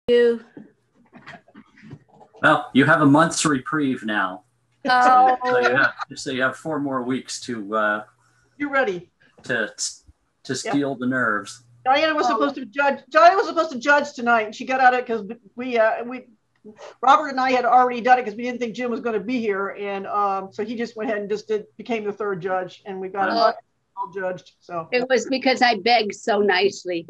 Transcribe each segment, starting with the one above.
you. Well, you have a month's reprieve now. Oh. So you have 4 more weeks to you're ready to steel the nerves. Diana was supposed to judge. Diana was supposed to judge tonight, and she got out of it because we Robert and I had already done it because we didn't think Jim was going to be here, and so he just went ahead and just became the 3rd judge, and we got him all judged. So it was because I begged so nicely.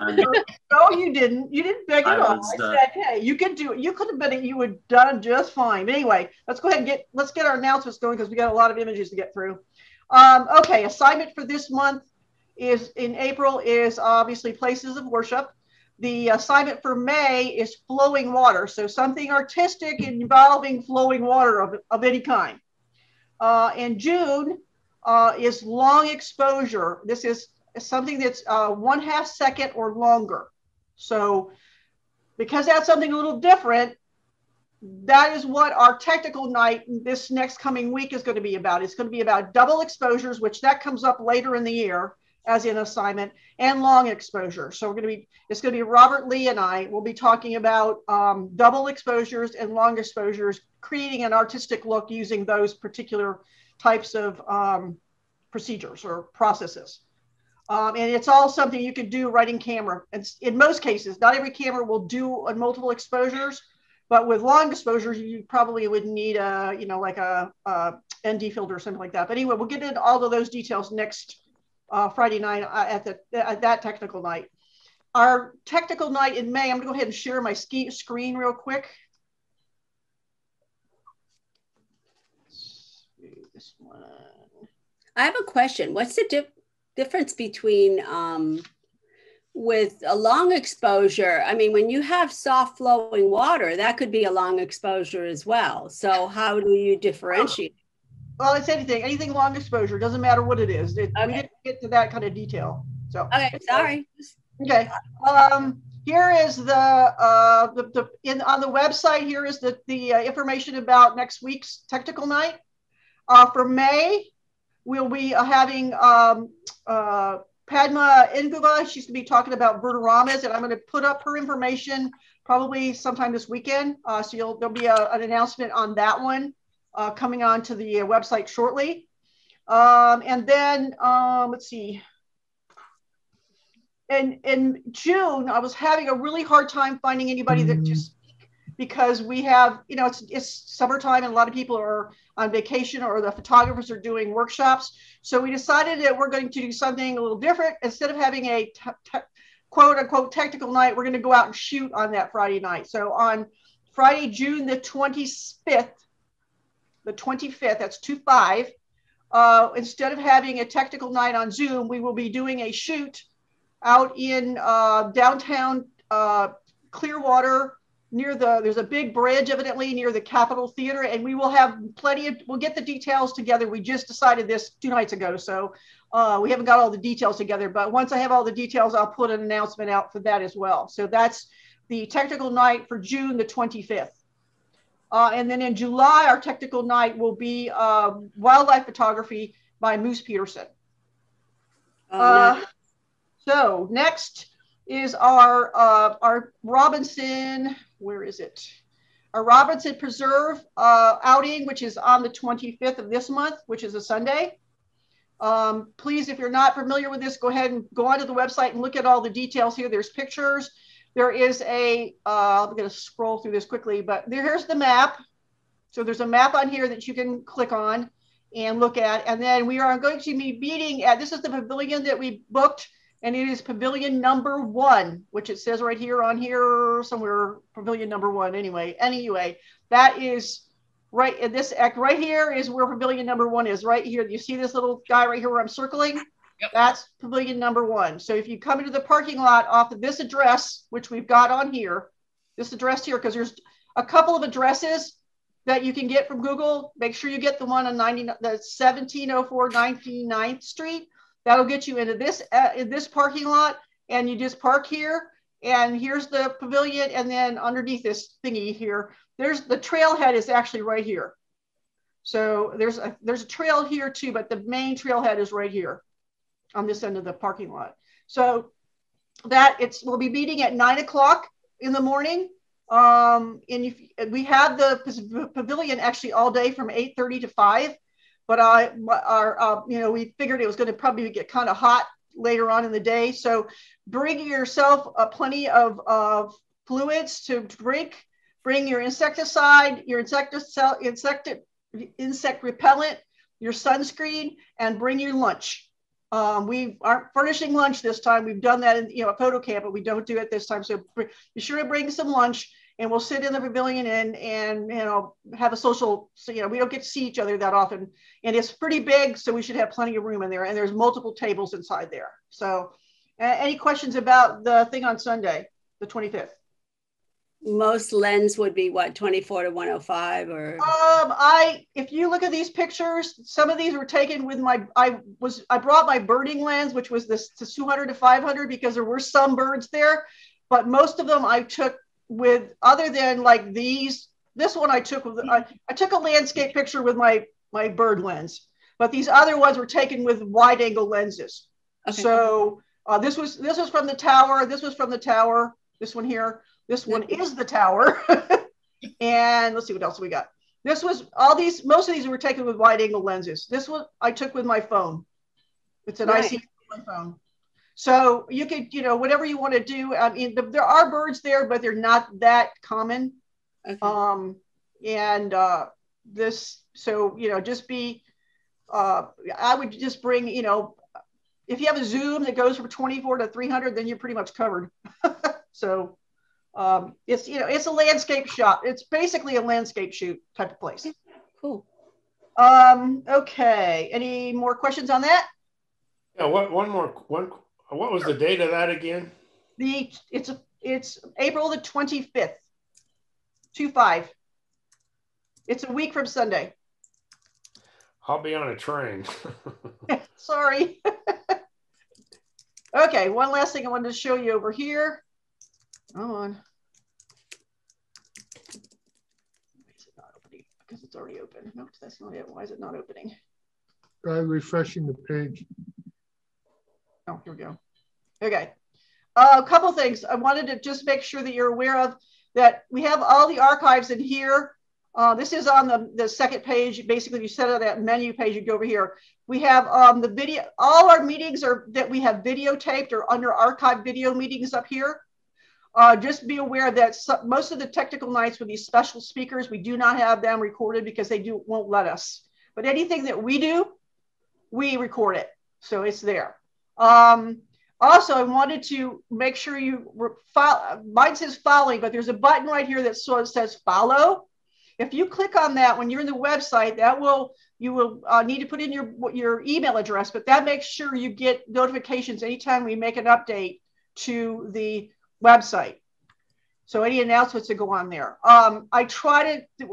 No, you didn't. You didn't beg at all. I said, hey, you can do it. You could have been. You would have done just fine. But anyway, let's go ahead and let's get our announcements going because we got a lot of images to get through. Okay, assignment for this month is in April is obviously places of worship. The assignment for May is flowing water. So something artistic involving flowing water of any kind. In June is long exposure. This is something that's 1/2 second or longer. So because that's something a little different, that is what our technical night this next coming week is going to be about. It's going to be about double exposures, which that comes up later in the year as an assignment, and long exposure. So it's going to be Robert Lee and I will be talking about double exposures and long exposures, creating an artistic look using those particular types of procedures or processes. And it's all something you can do right in camera. And in most cases, not every camera will do multiple exposures, but with long exposures, you probably would need like a ND filter or something like that. But anyway, we'll get into all of those details next Friday night at that technical night. Our technical night in May, I'm gonna go ahead and share my screen real quick. This one. I have a question. What's the difference between with a long exposure? I mean, when you have soft flowing water, that could be a long exposure as well. So how do you differentiate? Well, it's anything long exposure. Doesn't matter what it is. We didn't get to that kind of detail. So okay, sorry. Okay. Here is on the website. Here is the information about next week's technical night. For May, we'll be having Padma Nguva. She's going to be talking about vertiramas, and I'm going to put up her information probably sometime this weekend. So there'll be an announcement on that one coming on to the website shortly. And then let's see. In June, I was having a really hard time finding anybody that just because we have, it's summertime and a lot of people are on vacation or the photographers are doing workshops. So we decided that we're going to do something a little different. Instead of having a quote unquote technical night, we're going to go out and shoot on that Friday night. So on Friday, June the 25th, that's 25, instead of having a technical night on Zoom, we will be doing a shoot out in downtown Clearwater there's a big bridge evidently near the Capitol Theater, and we will have we'll get the details together. We just decided this 2 nights ago, so we haven't got all the details together, but once I have all the details, I'll put an announcement out for that as well. So that's the technical night for June the 25th. And then in July, our technical night will be wildlife photography by Moose Peterson. So next is our Robinson, where is it? Our Robinson Preserve outing, which is on the 25th of this month, which is a Sunday. Please, if you're not familiar with this, go ahead and go onto the website and look at all the details here. There's pictures. There is I'm going to scroll through this quickly, but here's the map. So there's a map on here that you can click on and look at. And then we are going to be meeting this is the pavilion that we booked, and it is pavilion number 1, which it says right here on here somewhere, pavilion number 1. Anyway, that is right in this right here is where pavilion number 1 is, right here. You see this little guy right here where I'm circling? Yep. That's pavilion number 1. So if you come into the parking lot off of this address, which we've got on here, this address here, because there's a couple of addresses that you can get from Google. Make sure you get the one on the 1704 99th Street. That'll get you into this in this parking lot, and you just park here. And here's the pavilion, and then underneath this thingy here, there's the trailhead is actually right here. So there's a trail here too, but the main trailhead is right here on this end of the parking lot. So we'll be meeting at 9 o'clock in the morning. We have the pavilion actually all day from 8:30 to 5. But we figured it was going to probably get kind of hot later on in the day. So bring yourself plenty of fluids to drink. Bring your insecticide, your insect repellent, your sunscreen, and bring your lunch. We aren't furnishing lunch this time. We've done that in a photo camp, but we don't do it this time. So be sure to bring some lunch, and we'll sit in the pavilion and have a social. So we don't get to see each other that often, and it's pretty big, so we should have plenty of room in there. And there's multiple tables inside there. So, any questions about the thing on Sunday, the 25th? Most lens would be what, 24 to 105 or? If you look at these pictures, some of these were taken with I brought my birding lens, which was this to 200 to 500 because there were some birds there, but most of them I took with, other than like this one I took with, I took a landscape picture with my bird lens, but these other ones were taken with wide angle lenses. Okay. So this was from the tower. This was from the tower. This one here. This one is the tower. And let's see what else we got. This was most of these were taken with wide angle lenses. This one I took with my phone. It's an IC phone. So you could, whatever you want to do. I mean, there are birds there, but they're not that common. Okay. Just be, I would just bring, if you have a zoom that goes from 24 to 300, then you're pretty much covered. So it's a landscape shot. It's basically a landscape shoot type of place. Cool. Okay. Any more questions on that? Yeah. What was the date of that again? It's April the 25th. 25. It's a week from Sunday. I'll be on a train. Sorry. Okay. One last thing I wanted to show you over here. Come on. Why is it not opening? Because it's already open. No, that's not it. Why is it not opening? Try refreshing the page. Oh, here we go. Okay. A couple things. I wanted to just make sure that you're aware of that we have all the archives in here. This is on the second page. Basically, you set up that menu page, you go over here. We have the video. All our meetings that we have videotaped or under archive video meetings up here. Just be aware that most of the technical nights with these special speakers, we do not have them recorded because they won't let us. But anything that we do, we record it. So it's there. Also, I wanted to make sure you follow. Mine says following, but there's a button right here that sort of says follow. If you click on that when you're in the website, you will need to put in your email address, but that makes sure you get notifications anytime we make an update to the website. So any announcements that go on there.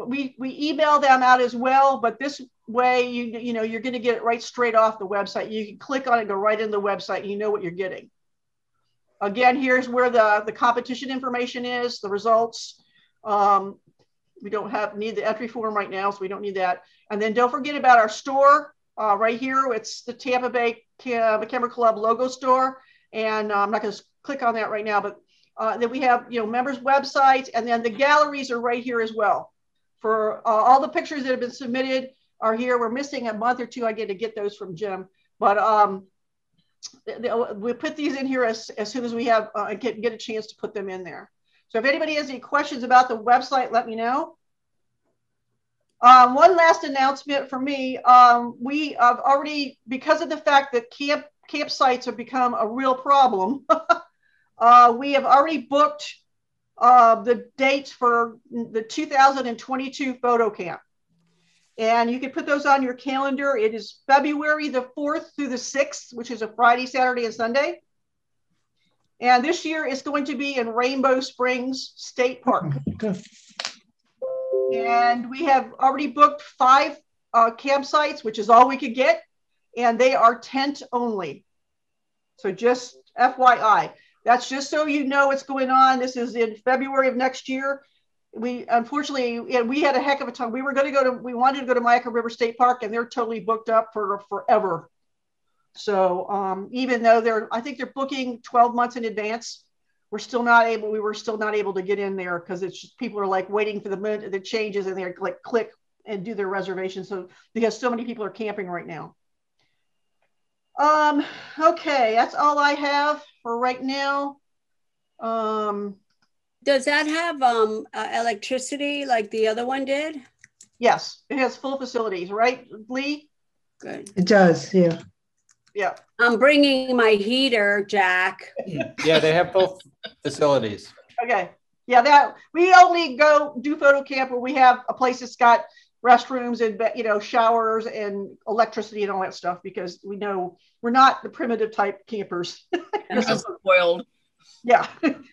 We email them out as well, but this way you're going to get it right straight off the website. You can click on it and go right into the website and you know what you're getting. Again, here's where the competition information is, the results. We don't need the entry form right now, so we don't need that. And then don't forget about our store right here. It's the Tampa Bay Camera Club logo store. And I'm not going to click on that right now, but then we have, members' websites, and then the galleries are right here as well. For all the pictures that have been submitted are here. We're missing a month or two. I get to get those from Jim, but we put these in here as soon as we have get a chance to put them in there. So if anybody has any questions about the website, let me know. One last announcement for me. We have already, because of the fact that campsites have become a real problem, we have already booked the dates for the 2022 photo camp. And you can put those on your calendar. It is February the 4th through the 6th, which is a Friday, Saturday, and Sunday. And this year it's going to be in Rainbow Springs State Park. And we have already booked 5 campsites, which is all we could get. And they are tent only. So just FYI. That's just so you know what's going on. This is in February of next year. We unfortunately, we had a heck of a time. We wanted to go to Myakka River State Park, and they're totally booked up for forever. So even though I think they're booking 12 months in advance, we're still not able. We were still not able to get in there because it's just, people are like waiting for the changes, and they're like click and do their reservation. So because so many people are camping right now. Okay, that's all I have for right now. Does that have electricity like the other one did? Yes, it has full facilities, right, Lee? Good. It does, yeah. Yeah. I'm bringing my heater, Jack. Yeah, they have both facilities. Okay. Yeah, that we only go do photo camp where we have a place that's got restrooms and showers and electricity and all that stuff, because we know we're not the primitive type campers. Spoiled. Yeah,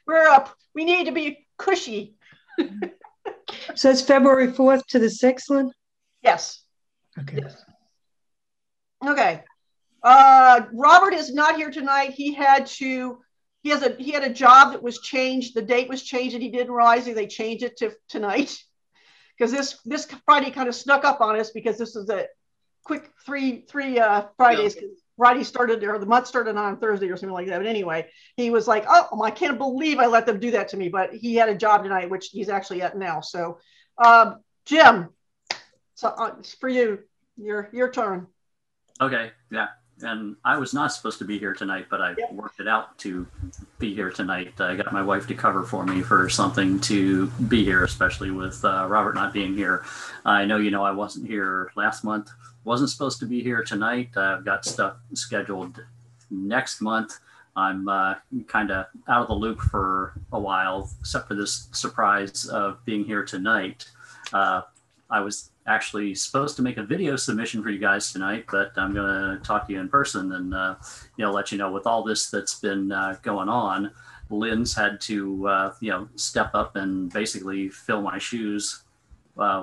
we're up. We need to be cushy. So it's February 4th to the 6th, Lynn? Yes. Okay. Yes. Okay. Robert is not here tonight. He had a job that was changed. The date was changed, and he didn't realize that they changed it to tonight, because this Friday kind of snuck up on us, because this is a quick three Fridays. Friday started, or the month started on Thursday or something like that. But anyway, he was like, "Oh, I can't believe I let them do that to me." But he had a job tonight, which he's actually at now. So, Jim, so it's for you. Your turn. Okay, yeah. And I was not supposed to be here tonight, but I worked it out to be here tonight. I got my wife to cover for me for something to be here, especially with Robert not being here. I know I wasn't here last month. Wasn't supposed to be here tonight. I've got stuff scheduled next month. I'm kind of out of the loop for a while, except for this surprise of being here tonight. I was actually supposed to make a video submission for you guys tonight, but I'm going to talk to you in person and let you know, with all this that's been going on, Lynn's had to step up and basically fill my shoes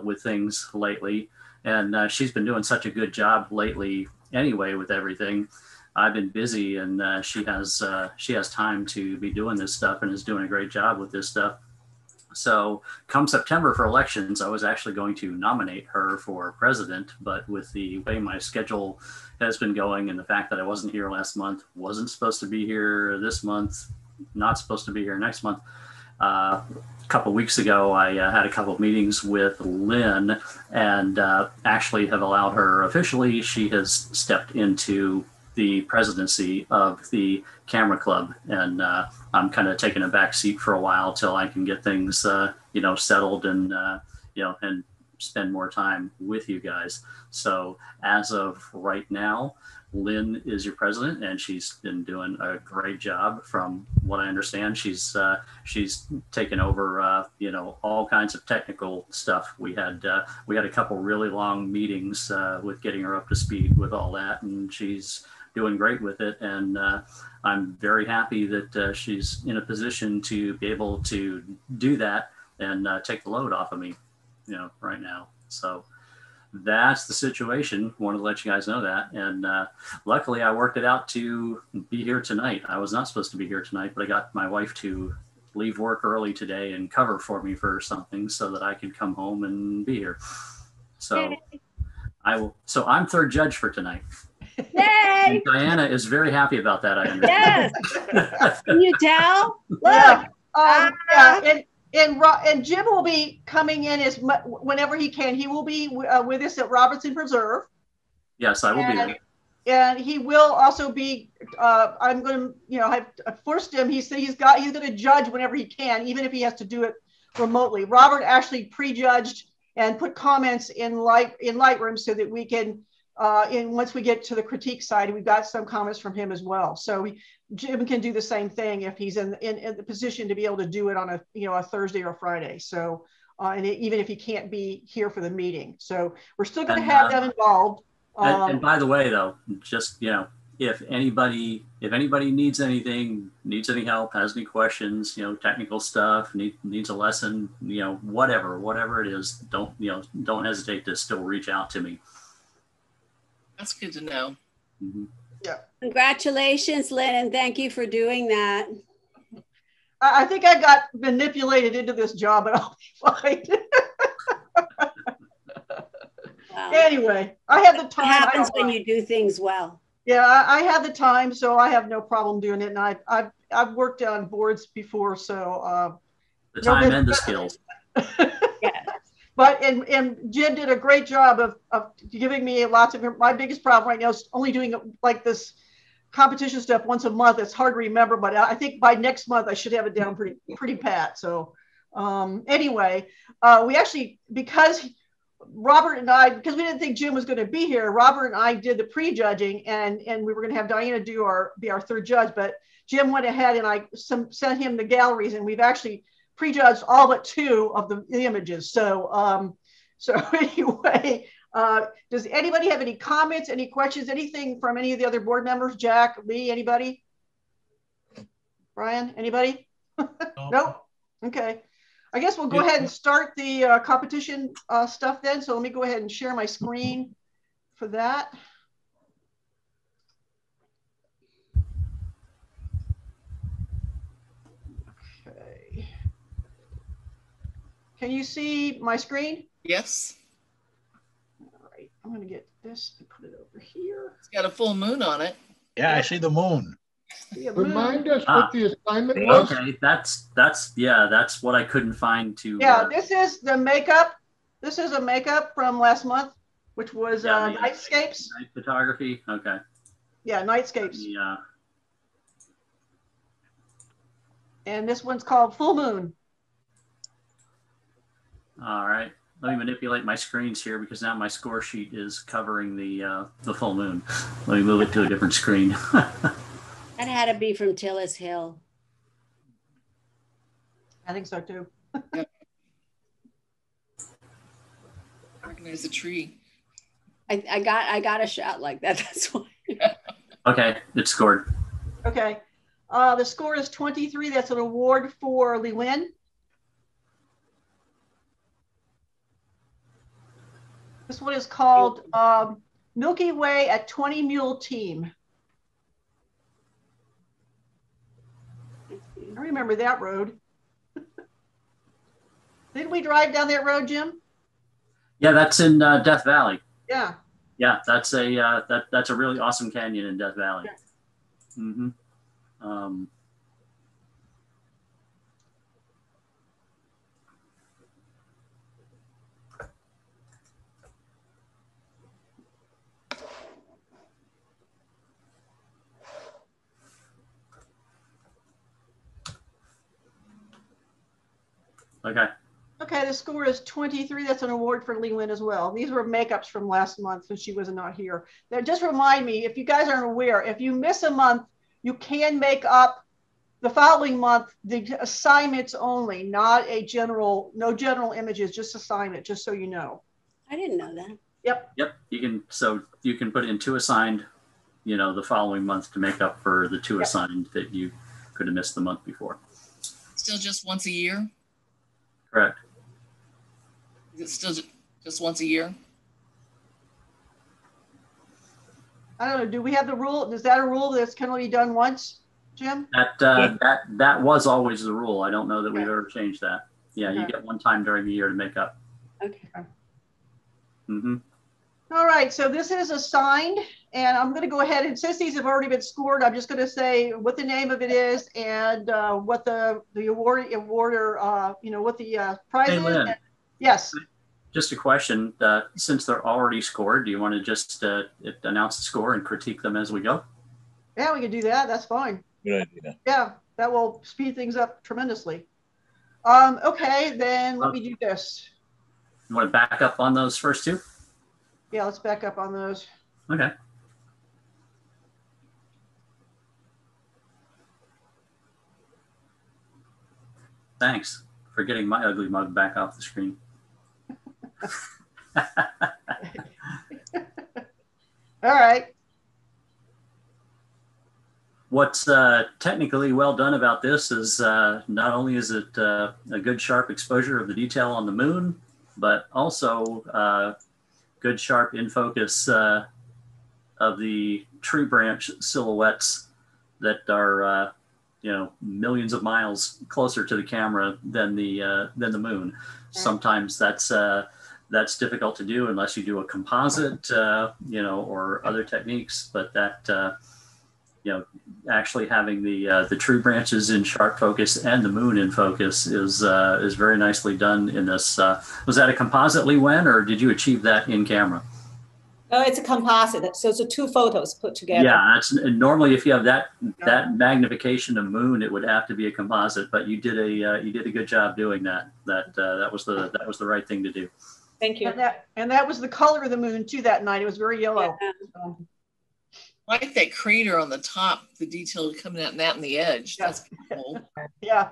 with things lately. And she's been doing such a good job lately anyway with everything. I've been busy, and she has time to be doing this stuff and is doing a great job with this stuff. So come September for elections, I was actually going to nominate her for president, but with the way my schedule has been going and the fact that I wasn't here last month, wasn't supposed to be here this month, not supposed to be here next month. A couple of weeks ago, I had a couple of meetings with Lynn and actually have allowed her officially. She has stepped into the presidency of the camera club, and I'm kind of taking a back seat for a while till I can get things settled and and spend more time with you guys. So as of right now, Lynn is your president, and she's been doing a great job. From what I understand, she's taken over all kinds of technical stuff. We had a couple really long meetings with getting her up to speed with all that, and she's doing great with it. And I'm very happy that she's in a position to be able to do that and take the load off of me, right now. So that's the situation. Wanted to let you guys know that. And luckily I worked it out to be here tonight. I was not supposed to be here tonight, but I got my wife to leave work early today and cover for me for something so that I could come home and be here. So So I'm third judge for tonight. Yay! And Diana is very happy about that, I understand. Yes. Can you tell? Look. Yeah. And Jim will be coming in whenever he can. He will be with us at Robertson Preserve. Yes, I will be there. And he will also be. I'm going to, I forced him. He said he's going to judge whenever he can, even if he has to do it remotely. Robert actually prejudged and put comments in Lightroom so that we can. Once we get to the critique side, we've got some comments from him as well. So Jim can do the same thing if he's in the position to be able to do it on a Thursday or Friday. So and even if he can't be here for the meeting, so we're still going to have them involved. And by the way, though, just if anybody needs anything, needs any help, has any questions, technical stuff, needs a lesson, whatever it is, don't hesitate to still reach out to me. That's good to know. Mm-hmm. Yeah. Congratulations, Lynn, and thank you for doing that. I think I got manipulated into this job, but I'll be fine. Wow. Anyway, I have the time. It happens when you do things well. Yeah, I have the time, so I have no problem doing it. And I've worked on boards before, so The no time big- and the skills. Yeah. But and Jim did a great job of giving me lots of. My biggest problem right now is only doing like this competition stuff once a month. It's hard to remember, but I think by next month I should have it down pretty pat. So anyway, we actually, because Robert and I, because we didn't think Jim was going to be here, Robert and I did the pre-judging, and we were going to have Diana be our third judge, but Jim went ahead and I sent him the galleries, and we've actually prejudged all but 2 of the images. So so anyway, does anybody have any comments, any questions, anything from any of the other board members? Jack, Lee, anybody? Brian, anybody? Nope. Okay. I guess we'll go ahead and start the competition stuff then. So let me go ahead and share my screen for that. Okay. Can you see my screen? Yes. All right. I'm going to get this and put it over here. It's got a full moon on it. Yeah, I see the moon. Remind us what the assignment was. Okay, that's what I couldn't find to. Yeah, this is the makeup. This is a makeup from last month, which was nightscapes. Night photography. Okay. Yeah, nightscapes. Yeah. And this one's called Full Moon. All right. Let me manipulate my screens here because now my score sheet is covering the full moon. Let me move it to a different screen. That had to be from Tillis Hill. I think so too. Recognize the tree. I got a shot like that. That's why. Okay, it's scored. Okay. The score is 23. That's an award for Lee Lynn. This one is called Milky Way at 20 Mule Team. I remember that road. Didn't we drive down that road, Jim? Yeah, that's in Death Valley. Yeah. Yeah, that's a that's a really awesome canyon in Death Valley. Yeah. Mm-hmm. Okay. Okay, the score is 23. That's an award for Lee Lynn as well. These were makeups from last month, so she was not here. Now, just remind me, if you guys aren't aware, if you miss a month, you can make up the following month the assignments only, not no general images, just assignment, just so you know. I didn't know that. Yep. Yep. You can put in 2 assigned, the following month to make up for the 2 assigned that you could have missed the month before. Still just once a year? Correct. Is it still just once a year? I don't know. Do we have the rule? Is that a rule that's can only be done once, Jim? That was always the rule. I don't know that we've ever changed that. Yeah, you get 1 time during the year to make up. Okay. Mm-hmm. All right. So this is assigned, and I'm going to go ahead and since these have already been scored, I'm just going to say what the name of it is and what the award or what the prize is. Lynn, yes. Just a question. Since they're already scored, do you want to just announce the score and critique them as we go? Yeah, we can do that. That's fine. Good idea. Yeah, that will speed things up tremendously. Okay, then let me do this. You want to back up on those first 2? Yeah, let's back up on those. Okay. Thanks for getting my ugly mug back off the screen. All right. What's technically well done about this is not only is it a good sharp exposure of the detail on the moon, but also good sharp in focus of the tree branch silhouettes that are millions of miles closer to the camera than the moon. Sometimes that's that's difficult to do unless you do a composite, you know, or other techniques. But that, you know, actually having the tree branches in sharp focus and the moon in focus is very nicely done in this. Was that a composite, Lee Wen, or did you achieve that in camera? No, it's a composite. So it's two photos put together. Yeah, that's normally if you have that magnification of moon, it would have to be a composite. But you did a good job doing that. That was the right thing to do. Thank you. And that was the color of the moon too that night. It was very yellow. Yeah. So. I like that crater on the top, the detail coming out and that on the edge. Yeah. That's cool. Yeah,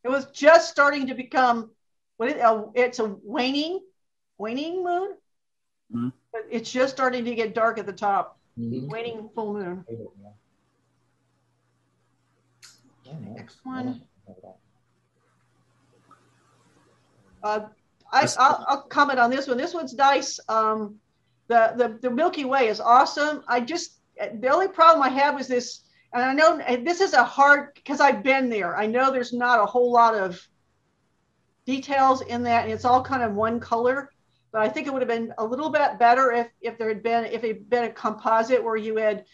it was just starting to become it's a waning moon. Mm-hmm. But it's just starting to get dark at the top. Mhm. Waning full moon. Next one. I'll comment on this one. This one's nice. The Milky Way is awesome. The only problem I have is this, and I know this is a hard, because I've been there. I know there's not a whole lot of details in that, and it's all kind of one color. But I think it would have been a little bit better if it had been a composite where you had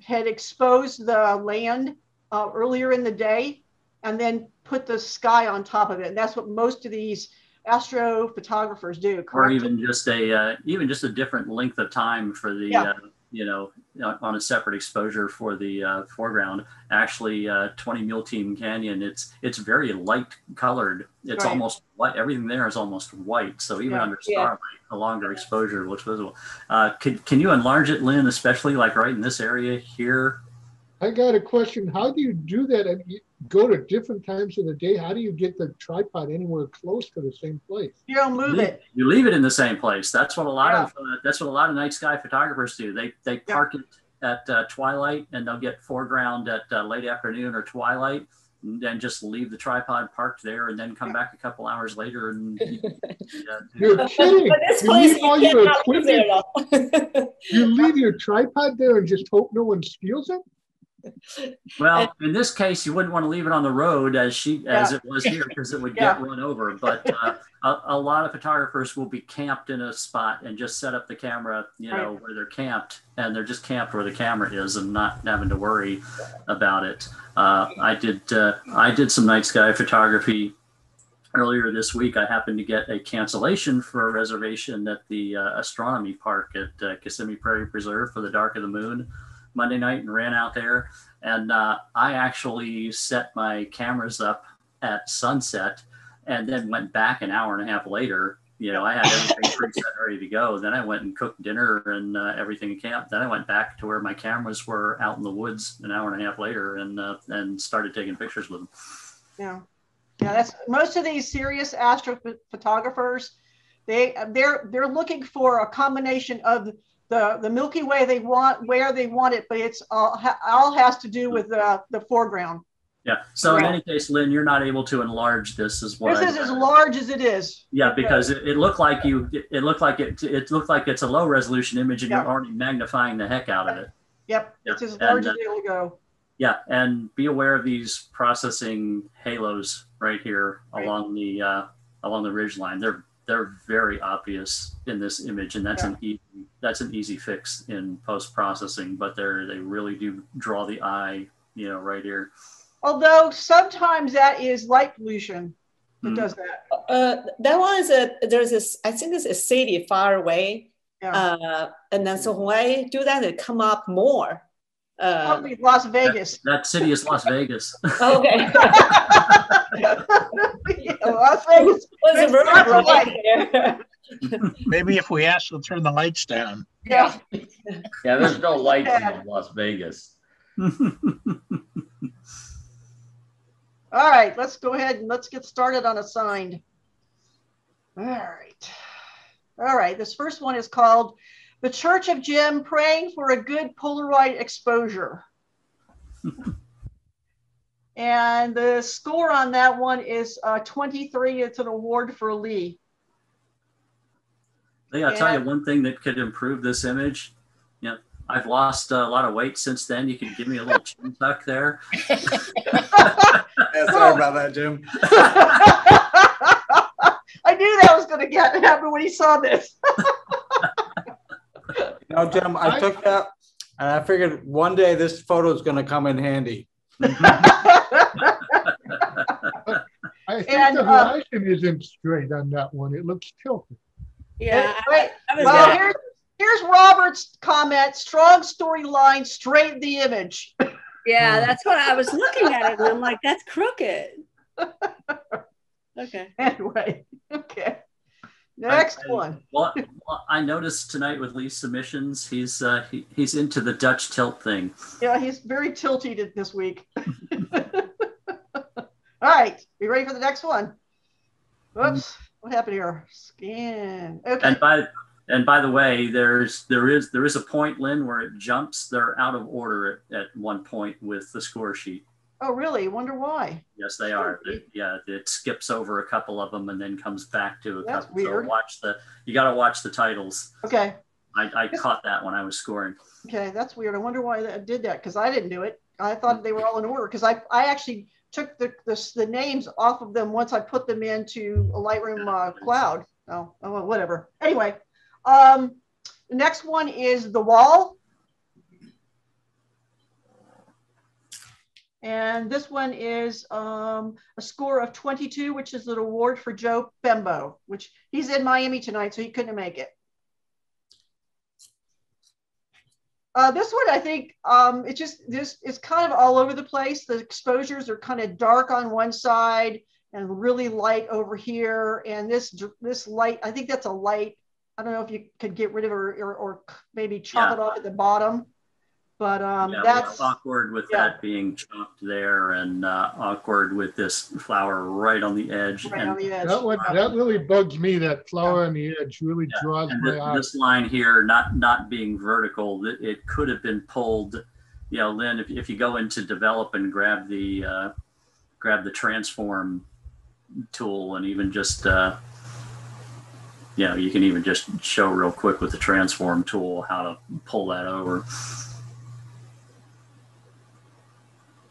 exposed the land earlier in the day and then put the sky on top of it. And that's what most of these astrophotographers do. Correct? Or even just a different length of time for the you know, on a separate exposure for the foreground. Actually, 20 Mule Team Canyon, it's very light colored. It's right. Almost white. Everything there is almost white. So even under starlight, a longer exposure looks visible. Can you enlarge it, Lynn, especially like right in this area here? I got a question. How do you do that? You go to different times of the day. How do you get the tripod anywhere close to the same place? You don't move it. You leave it in the same place. That's what a lot of night sky photographers do. They park it at twilight, and they'll get foreground at late afternoon or twilight, and then just leave the tripod parked there, and then come back a couple hours later and. You're kidding! But this You place, leave all you your cannot use it equipment. at all. You leave your tripod there and just hope no one steals it. Well, in this case, you wouldn't want to leave it on the road as it was here, because it would get run over. But a lot of photographers will be camped in a spot and just set up the camera, you know, where they're camped, and they're just camped where the camera is and not having to worry about it. I did some night sky photography earlier this week. I happened to get a cancellation for a reservation at the astronomy park at Kissimmee Prairie Preserve for the Dark of the Moon Monday night, and ran out there. And I actually set my cameras up at sunset and then went back an hour and a half later. You know, I had everything preset ready to go. Then I went and cooked dinner and everything in camp. Then I went back to where my cameras were out in the woods an hour and a half later, and started taking pictures with them. Yeah. That's most of these serious astrophotographers. They're looking for a combination of the Milky Way they want, where they want it, but it's all has to do with the foreground. Yeah. So in any case, Lynn, you're not able to enlarge this as well. This is as large as it is. Yeah, because it looked like it's a low resolution image, and you're already magnifying the heck out of it. Yep. It's as large as it will go. Yeah, and be aware of these processing halos right here along the ridge line. They're very obvious in this image, and that's an easy fix in post processing. But they really do draw the eye, you know, right here. Although sometimes that is light pollution that does that. That one is there's this. I think it's a city far away, and then so when I do that, it come up more. Probably Las Vegas. That city is Las Vegas. Okay. Las Vegas. Was very bright there. Maybe if we ask them to turn the lights down. Yeah. Yeah, there's no lights in Las Vegas. All right, let's go ahead and let's get started on assigned. All right, this first one is called The Church of Jim Praying for a Good Polaroid Exposure. And the score on that one is 23. It's an award for Lee. Lee, I'll tell you one thing that could improve this image. You know, I've lost a lot of weight since then. You can give me a little chin tuck there. Yeah, sorry about that, Jim. I knew that was going again happened when he saw this. No, Jim, I took that and I figured one day this photo is going to come in handy. I think the horizon isn't straight on that one. It looks tilted. Yeah. Well, here's Robert's comment. Strong storyline, straighten the image. Yeah, that's what I was looking at it, and I'm like, that's crooked. Okay. Anyway, okay. Next one. Well, I noticed tonight with Lee's submissions, he's into the Dutch tilt thing. Yeah, he's very tilted this week. All right, you ready for the next one? Whoops, what happened here? Scan. Okay. And by the way, there is a point, Lynn, where it jumps. They're out of order at one point with the score sheet. Oh, really? Wonder why? Yes, they are. It skips over a couple of them and then comes back to a That's couple. weird. So you got to watch the titles. Okay. I caught that when I was scoring. Okay, that's weird. I wonder why that did that, because I didn't do it. I thought they were all in order, because I actually took the names off of them once I put them into a Lightroom cloud. Oh, whatever. Anyway, the next one is The Wall. And this one is a score of 22, which is an award for Joe Bembo, which he's in Miami tonight, so he couldn't make it. This one, I think, it's kind of all over the place. The exposures are kind of dark on one side and really light over here. And this light, I think that's a light. I don't know if you could get rid of it or maybe chop it off at the bottom. But that's awkward with that being chopped there, and awkward with this flower right on the edge. Right on the edge. That really bugs me. That flower on the edge really draws my eye. This line here, not being vertical, it could have been pulled. You know, Lynn, if you go into develop and grab the transform tool, and even just you can even just show real quick with the transform tool how to pull that over.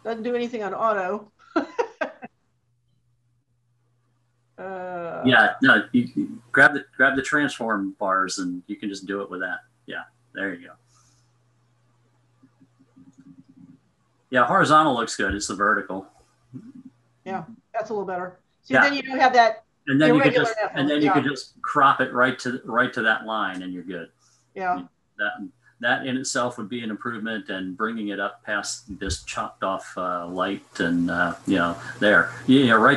Doesn't do anything on auto. You grab the transform bars and you can just do it with that. Yeah, there you go. Yeah, horizontal looks good. It's the vertical. Yeah, that's a little better. So then you don't have that. And then you could just crop it right to that line, and you're good. Yeah. That in itself would be an improvement, and bringing it up past this chopped off light and right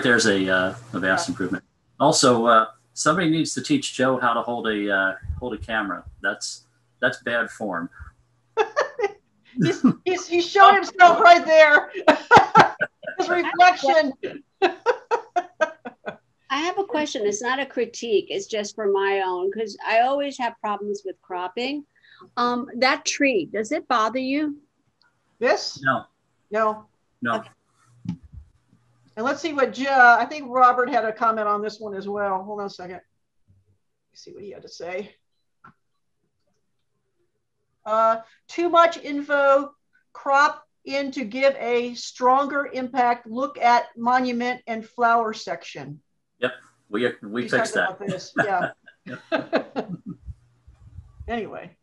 there's a vast improvement. Also, somebody needs to teach Joe how to hold a camera. That's bad form. He's showing himself right there. His reflection. I have a question. It's not a critique. It's just for my own, because I always have problems with cropping. That tree, does it bother you? This? No. Okay. And let's see what I think Robert had a comment on this one as well. Hold on a second. Let's see what he had to say. Too much info, crop in to give a stronger impact. Look at monument and flower section. Yep, we fixed that. This. Yeah. Anyway.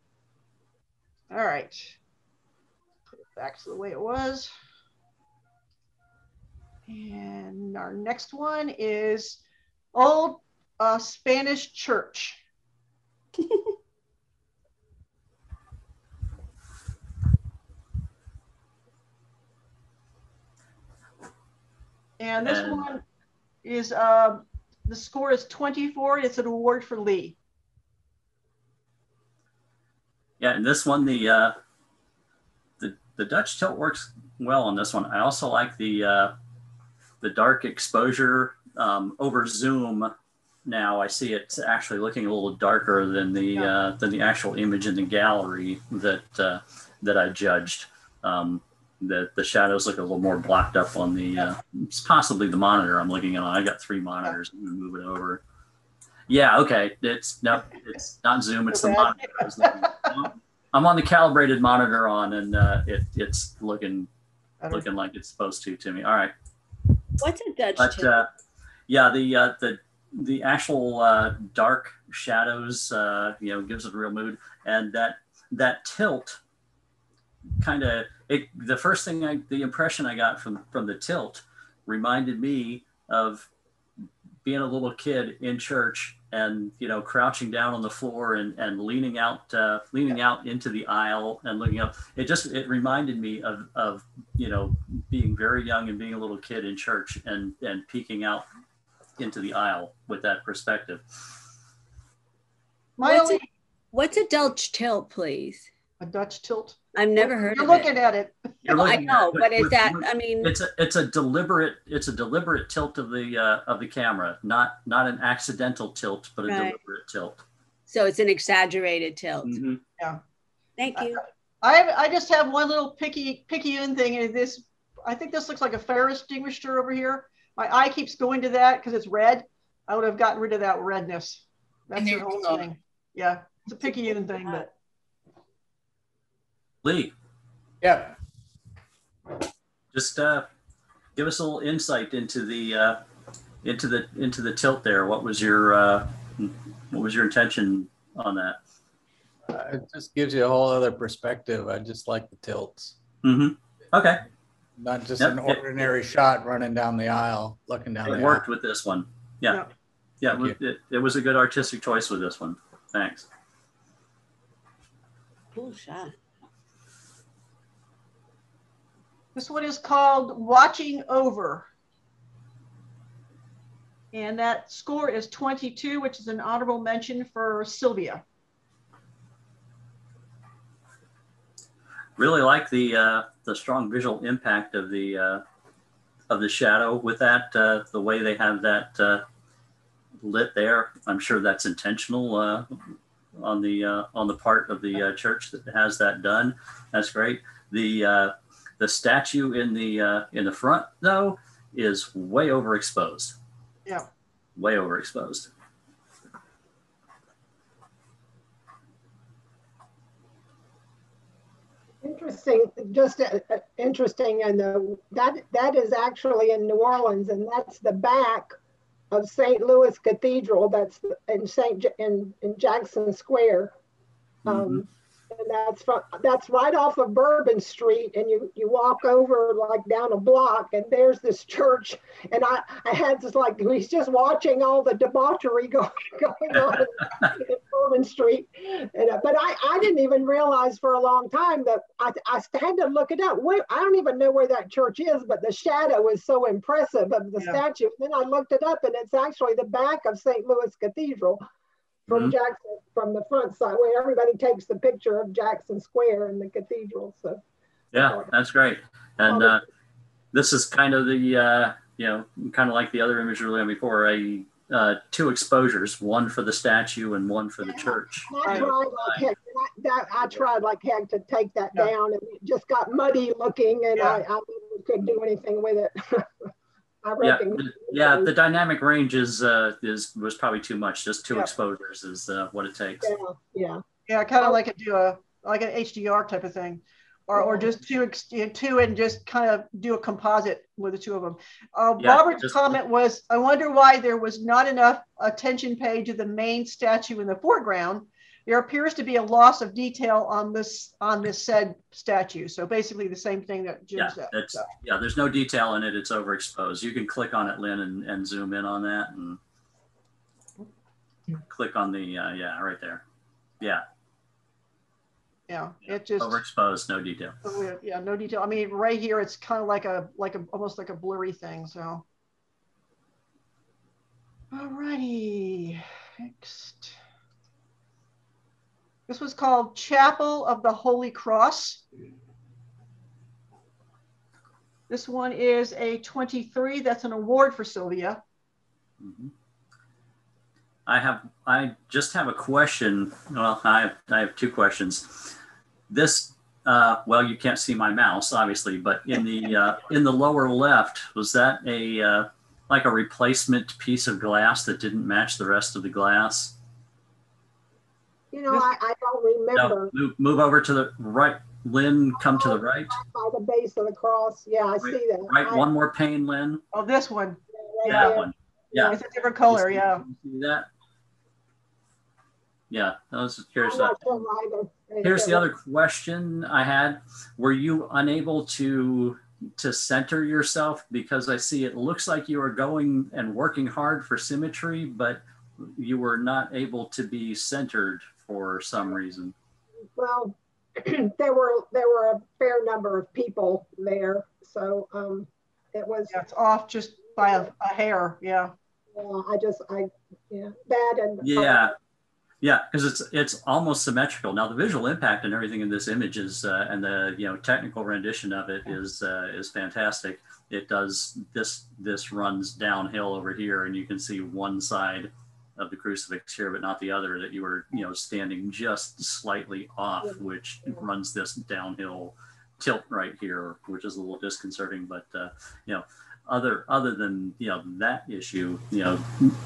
All right. Put it back to the way it was. And our next one is Old Spanish Church. And this one is the score is 24. It's an award for Lee. Yeah, and this one the Dutch tilt works well on this one. I also like the dark exposure over zoom. Now I see it's actually looking a little darker than the actual image in the gallery that I judged. The shadows look a little more blocked up on the it's possibly the monitor I'm looking at. I got 3 monitors. I'm gonna move it over. Yeah, okay. It's not zoom. It's the monitor. I'm on the calibrated monitor on, and it's looking like it's supposed to me. All right. What's a Dutch tilt? Yeah, the the actual dark shadows, gives it a real mood, and that tilt kind of the first thing the impression I got from the tilt reminded me of being a little kid in church and crouching down on the floor and leaning out into the aisle and looking up. It reminded me of being very young and being a little kid in church and peeking out into the aisle with that perspective. What's a Dutch tilt, please? A Dutch tilt? I've never heard of it. You're looking at it. I know, but is that? I mean, it's a deliberate tilt of the camera, not an accidental tilt, but a deliberate tilt. So it's an exaggerated tilt. Mm-hmm. Yeah. Thank you. I just have one little picayune thing. Is this? I think this looks like a fire extinguisher over here. My eye keeps going to that because it's red. I would have gotten rid of that redness. That's the whole thing. Yeah, it's a picayune thing, but. Lee. Yeah. Just give us a little insight into the tilt there. What was your intention on that? It just gives you a whole other perspective. I just like the tilts. Mm-hmm. Okay. Not just an ordinary shot running down the aisle, looking down the aisle. It worked with this one. Yeah. It was a good artistic choice with this one. Thanks. Cool shot. This one is called Watching Over. And that score is 22, which is an honorable mention for Sylvia. Really like the strong visual impact of the shadow with that, the way they have that lit there. I'm sure that's intentional on the part of the church that has that done. That's great. The statue in the front though is way overexposed. Yeah. Way overexposed. Interesting, just interesting, and that is actually in New Orleans, and that's the back of St. Louis Cathedral. That's in Jackson Square. Mm-hmm. And that's right off of Bourbon Street, and you walk over like down a block, and there's this church, and I had this like he's just watching all the debauchery going on in Bourbon Street, but I didn't even realize for a long time that I had to look it up. I don't even know where that church is, but the shadow is so impressive of the statue. And then I looked it up, and it's actually the back of St. Louis Cathedral. From Jackson, from the front side, where everybody takes the picture of Jackson Square and the cathedral. So yeah, that's great. And this is kind of the kind of like the other image we were looking before, two exposures, one for the statue and one for the church. I tried like heck to take that down, and it just got muddy looking, and I couldn't do anything with it. The dynamic range was probably too much. Just two exposures is what it takes. Yeah, kind of like an HDR type of thing, or just two and just kind of do a composite with the two of them. Robert's comment was, I wonder why there was not enough attention paid to the main statue in the foreground. There appears to be a loss of detail on this said statue. So basically the same thing that Jim said. There's no detail in it. It's overexposed. You can click on it, Lynn, and zoom in on that and click on the, right there. Yeah. Yeah, it just overexposed, no detail. Yeah, no detail. I mean, right here, it's kind of like almost like a blurry thing. So, all righty, next. This was called Chapel of the Holy Cross. This one is a 23. That's an award for Sylvia. Mm-hmm. I just have a question. Well, I have two questions. This, you can't see my mouse, obviously, but in the lower left, was that like a replacement piece of glass that didn't match the rest of the glass? I don't remember. No, move over to the right. Lynn, come to the right. By the base of the cross. Yeah, I see that. Right, one more pane, Lynn. Oh, this one. That one. Yeah. It's a different color. Yeah. See that? Yeah, I was just curious. I'm not sure either. Here's the other question I had. Were you unable to center yourself? Because I see it looks like you are going and working hard for symmetry, but you were not able to be centered for some reason. Well, there were a fair number of people there, so it was. Yeah, it's off just by a hair. Yeah. Yeah, that and. Yeah. Yeah, because it's almost symmetrical. Now the visual impact and everything in this image is, and the technical rendition of it is fantastic. It does this runs downhill over here, and you can see one side of the crucifix here, but not the other. That you were standing just slightly off, which runs this downhill tilt right here, which is a little disconcerting. But other than that issue,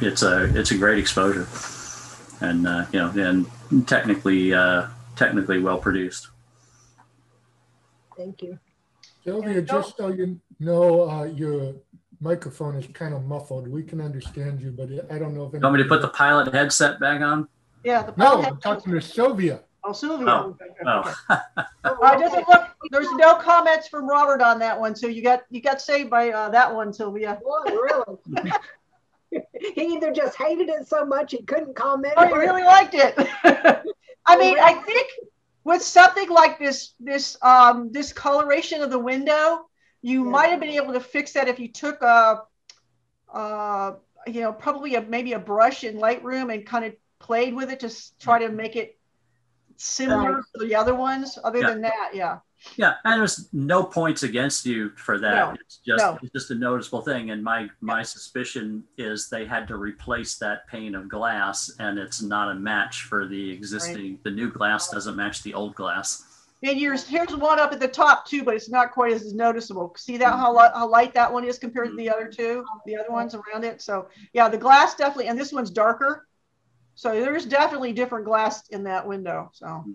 it's a great exposure. And and technically well produced. Thank you. Sylvia, just so you know, your microphone is kind of muffled. We can understand you, but I don't know if. You want me to put the pilot headset back on? Yeah. No, I'm talking to Sylvia. Oh, Sylvia. Oh. Doesn't look. There's no comments from Robert on that one, so you got saved by that one, Sylvia. Oh, really? He either just hated it so much he couldn't comment. Oh, you really liked it. I mean, I think with something like this coloration of the window, you might have been able to fix that if you took probably maybe a brush in Lightroom and kind of played with it to try to make it similar to the other ones. Other than that, yeah. Yeah, and there's no points against you for that. No, it's just a noticeable thing. And my suspicion is they had to replace that pane of glass, and it's not a match for the existing. Right. The new glass doesn't match the old glass. And here's one up at the top too, but it's not quite as noticeable. See that how light that one is compared to the other ones around it. So yeah, the glass definitely, and this one's darker. So there's definitely different glass in that window. So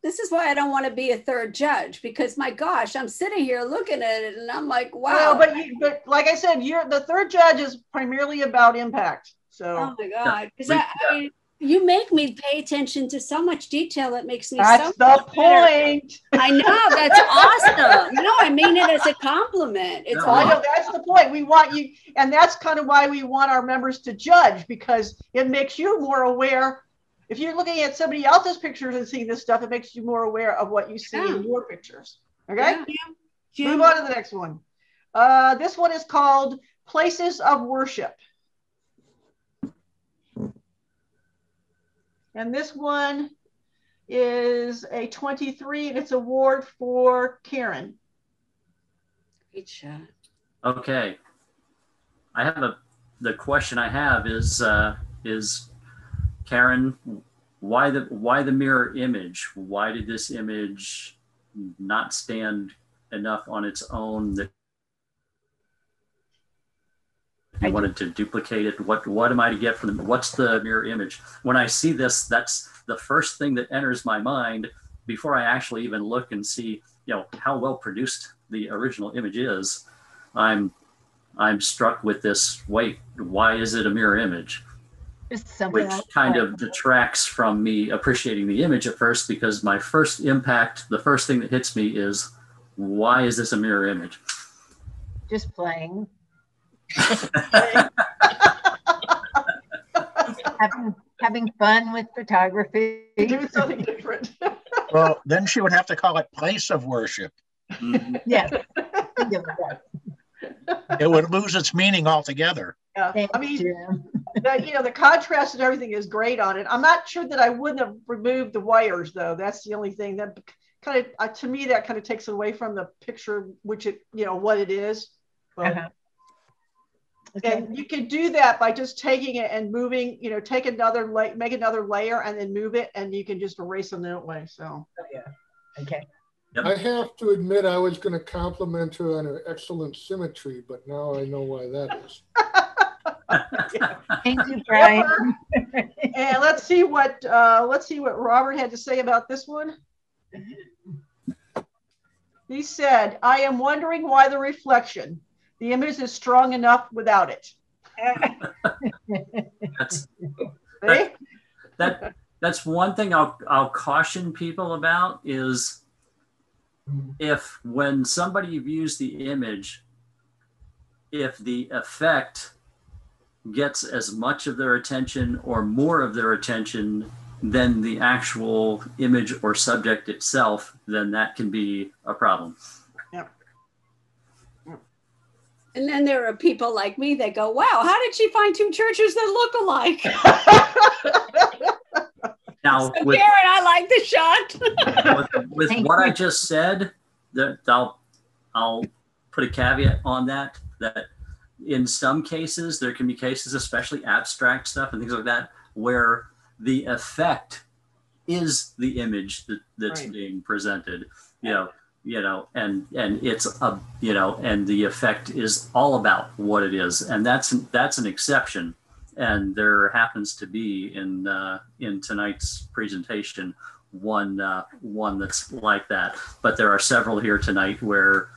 this is why I don't want to be a third judge, because my gosh, I'm sitting here looking at it and I'm like, wow. Well, but like I said, the third judge is primarily about impact. So oh my God, because I mean, you make me pay attention to so much detail that makes me that's so the point. I know, that's awesome. No, I mean it as a compliment. It's I know, that's the point. We want you, and that's kind of why we want our members to judge, because it makes you more aware. If you're looking at somebody else's pictures and seeing this stuff, it makes you more aware of what you see in your pictures. Okay? Yeah. Move on to the next one. This one is called Places of Worship. And this one is a 23, and it's an award for Karen. Great shot. Okay. The question I have is Karen, why the mirror image? Why did this image not stand enough on its own that you wanted to duplicate it? What am I to get from what's the mirror image? When I see this, that's the first thing that enters my mind before I actually even look and see, how well produced the original image is. I'm struck with this. Wait, why is it a mirror image? Which kind of detracts from me appreciating the image at first, because my first impact, the first thing that hits me is, why is this a mirror image? Just playing. having fun with photography. Do something different. Well, then she would have to call it place of worship. Mm-hmm. Yeah. It would lose its meaning altogether. Yeah, I mean, the contrast and everything is great on it. I'm not sure that I wouldn't have removed the wires, though. That's the only thing that kind of, to me, that kind of takes away from the picture, which what it is. But, okay. And you can do that by just taking it and moving, make another layer and then move it, and you can just erase them that way. So, okay. Yep. I have to admit, I was going to compliment her on her excellent symmetry, but now I know why that is. Thank you, Brian. And let's see what Robert had to say about this one. He said, "I am wondering why the reflection, The image is strong enough without it. That's one thing I'll caution people about is if when somebody views the image, if the effect gets as much of their attention or more of their attention than the actual image or subject itself, then that can be a problem. Yeah. And then there are people like me that go, wow, how did she find two churches that look alike? Now, so Karen, I like the shot. with what I just said, that I'll put a caveat on that in some cases, there can be cases, especially abstract stuff and things like that, where the effect is the image that's right. being presented, and it's and the effect is all about what it is, and that's an exception, and there happens to be in tonight's presentation one that's like that, but there are several here tonight where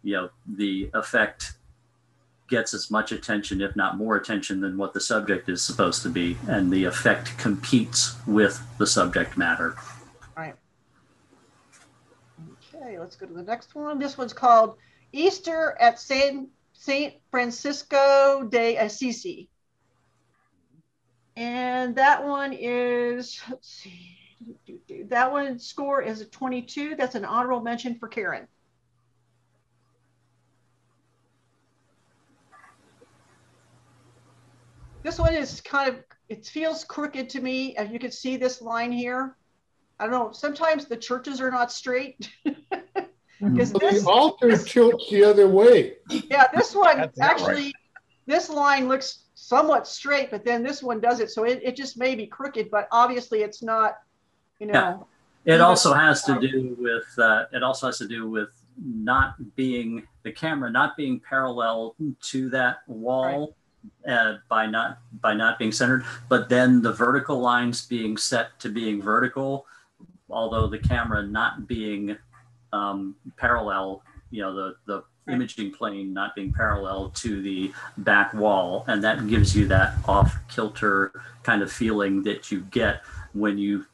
the effect gets as much attention, if not more attention, than what the subject is supposed to be, and the effect competes with the subject matter. Right. Okay, let's go to the next one. This one's called Easter at Saint Francisco de Assisi. And that one is, let's see, that one score is a 22. That's an honorable mention for Karen. This one is kind of, it feels crooked to me. As you can see this line here. I don't know, sometimes the churches are not straight. The altar tilts the other way. Yeah, this one actually, right. This line looks somewhat straight, but then this one does it. So it just may be crooked, but obviously it's not, Yeah. It also has to do with not being, the camera not being parallel to that wall. Right. By not being centered, but then the vertical lines being set to being vertical, although the camera not being parallel, the imaging plane not being parallel to the back wall, and that gives you that off kilter kind of feeling that you get when you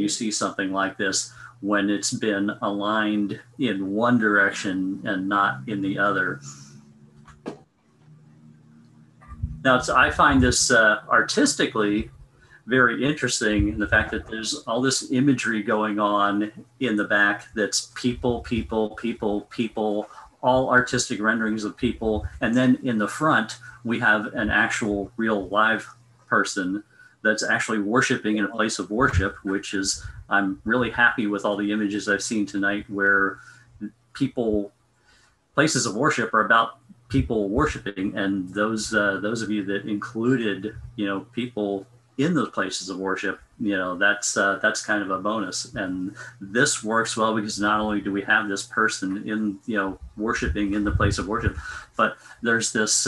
see something like this, when it's been aligned in one direction and not in the other. Now, I find this artistically very interesting in the fact that there's all this imagery going on in the back that's people, all artistic renderings of people. And then in the front, we have an actual real live person that's actually worshiping in a place of worship, which is, I'm really happy with all the images I've seen tonight where places of worship are about people worshiping, and those of you that included people in those places of worship, that's kind of a bonus. And this works well because not only do we have this person in worshiping in the place of worship, but there's this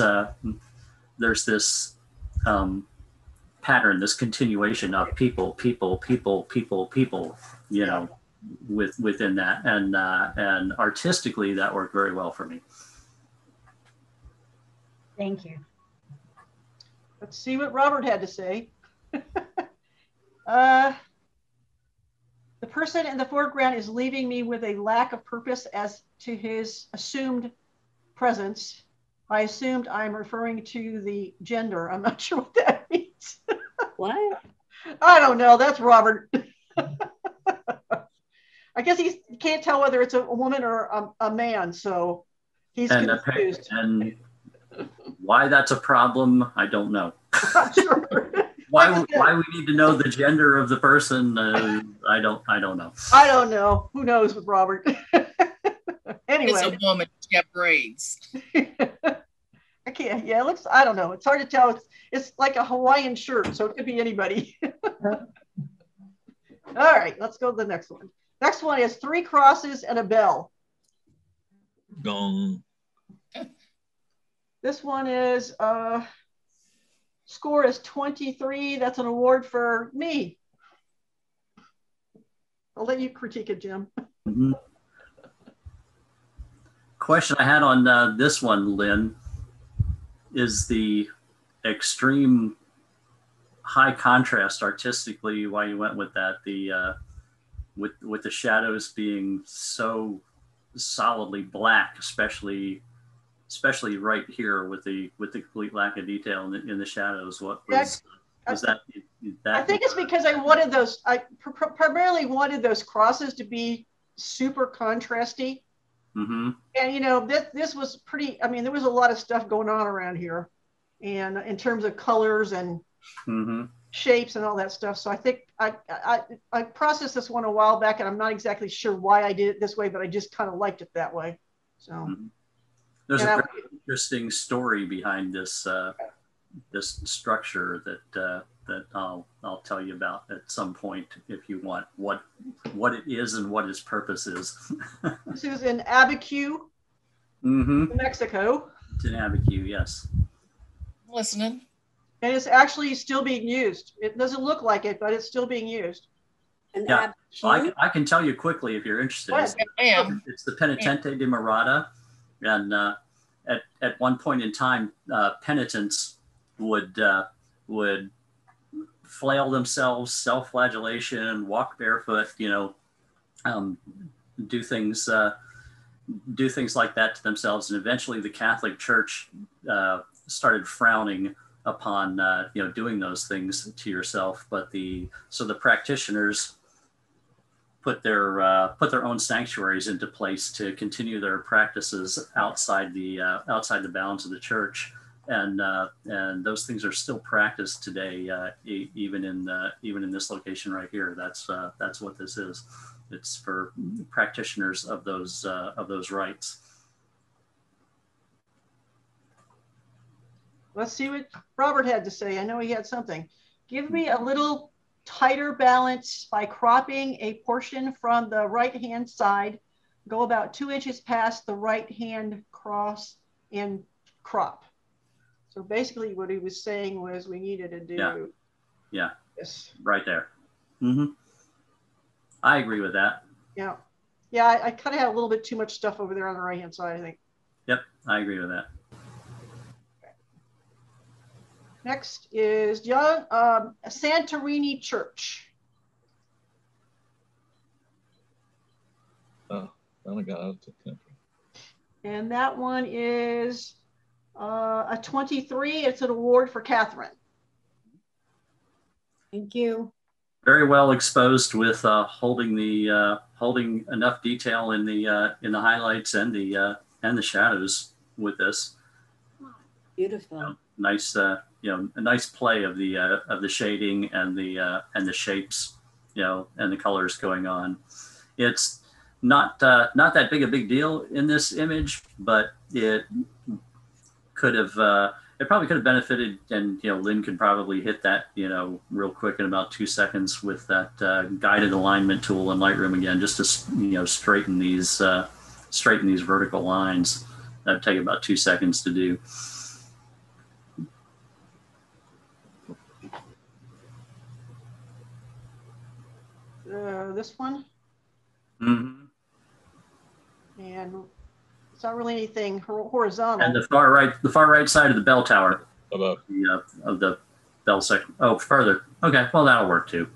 pattern, this continuation of people within that, and artistically that worked very well for me. Thank you. Let's see what Robert had to say. The person in the foreground is leaving me with a lack of purpose as to his assumed presence. I assumed I'm referring to the gender. I'm not sure what that means. What? I don't know. That's Robert. I guess he can't tell whether it's a woman or a man, so he's confused. And why that's a problem, I don't know. I'm sure. why we need to know the gender of the person, I don't know. I don't know. Who knows with Robert? Anyway. It's a woman. She has braids. I can't. Yeah, it looks. I don't know. It's hard to tell. It's like a Hawaiian shirt, so it could be anybody. All right, let's go to the next one. Next one is 3 crosses and a bell. Gong. This one is score is 23. That's an award for me. I'll let you critique it, Jim. Mm-hmm. Question I had on this one, Lynn. is the extreme high contrast artistically why you went with that. The with the shadows being so solidly black, especially right here with the complete lack of detail in the shadows. What was that? I think it's because I wanted those. I primarily wanted those crosses to be super contrasty. Mm-hmm. And you know, this was pretty. I mean, there was a lot of stuff going on around here, and in terms of colors and shapes and all that stuff. So I think I processed this one a while back, and I'm not exactly sure why I did it this way, but I just kind of liked it that way. So there's a very interesting story behind this this structure that I'll tell you about at some point if you want, what it is and what its purpose is. This is in Abiquiu, Mexico. It's in Abiquiu, yes. Listening. And it's actually still being used. It doesn't look like it, but it's still being used. Yeah, well, I can tell you quickly if you're interested. It's the Penitente de Morada, and at one point in time, penitents would flail themselves, self-flagellation, walk barefoot, you know, do things like that to themselves, and eventually the Catholic Church started frowning upon you know, doing those things to yourself. But so the practitioners put their own sanctuaries into place to continue their practices outside the bounds of the church, and those things are still practiced today, even in this location right here. That's what this is. It's for practitioners of those rites. Let's see what Robert had to say. I know he had something. Give me a little tighter balance by cropping a portion from the right-hand side. Go about 2 inches past the right-hand cross and crop. So basically what he was saying was we needed to do this. Right there. I agree with that. Yeah. Yeah, I kind of had a little bit too much stuff over there on the right-hand side, I think. Yep, I agree with that. Next is Santorini Church. Oh, finally got out of the country. And that one is a 23. It's an award for Catherine. Thank you. Very well exposed with holding enough detail in the highlights and the shadows with this. Beautiful. You know, nice. You know, a nice play of the shading and the shapes, you know, and the colors going on. It's not that big deal in this image, but it could have it probably could have benefited, and you know, Lynn could probably hit that, you know, real quick in about 2 seconds with that guided alignment tool in Lightroom again, just to, you know, straighten these vertical lines. That'd take about 2 seconds to do. This one. Mm-hmm. And it's not really anything horizontal. And the far right side of the bell tower. Above. Of the bell section. Oh, further. Okay, well, that'll work too.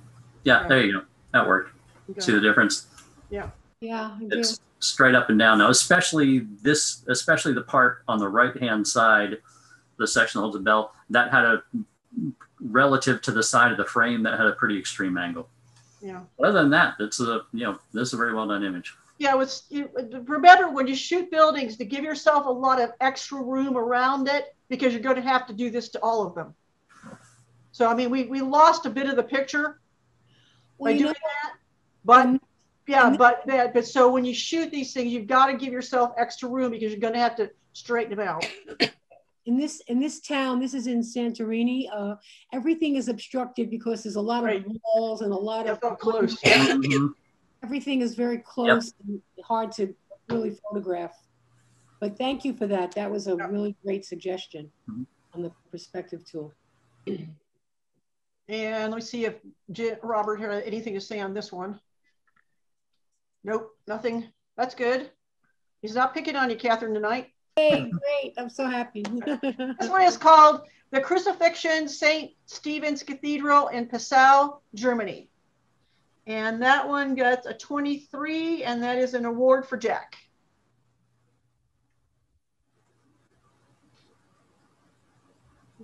Yeah, okay. There you go. That worked. Okay. See the difference? Yeah. Yeah, it's straight up and down now, especially the part on the right-hand side, the section that holds the bell, that had a, relative to the side of the frame, that had a pretty extreme angle. Yeah. Other than that, that's a, you know, this is a very well done image. Yeah, remember when you shoot buildings to give yourself a lot of extra room around it, because you're going to have to do this to all of them. So I mean, we lost a bit of the picture by doing that, but yeah, but so when you shoot these things, you've got to give yourself extra room because you're going to have to straighten them out. In this town, this is in Santorini, everything is obstructed because there's a lot of walls and a lot of close. Everything is very close and hard to really photograph. But thank you for that. That was a really great suggestion on the perspective tool. And let me see if Robert had anything to say on this one. Nope, nothing. That's good. He's not picking on you, Catherine, tonight. Hey, great. I'm so happy. This one is called The Crucifixion, St. Stephen's Cathedral in Passau, Germany. And that one gets a 23, and that is an award for Jack.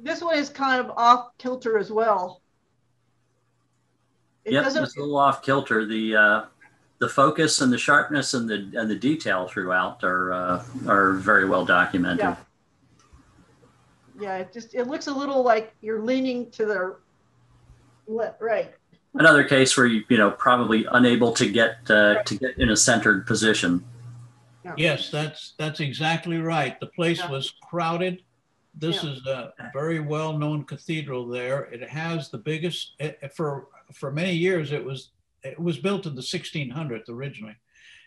This one is kind of off kilter as well. Yep, it's a little off kilter. The focus and the sharpness and the detail throughout are very well documented. Yeah. Yeah, it looks a little like you're leaning to the left, right. Another case where you probably unable to get in a centered position. Yeah. Yes, that's exactly right. The place was crowded. This is a very well-known cathedral there. It has the biggest, for many years it was built in the 1600s originally.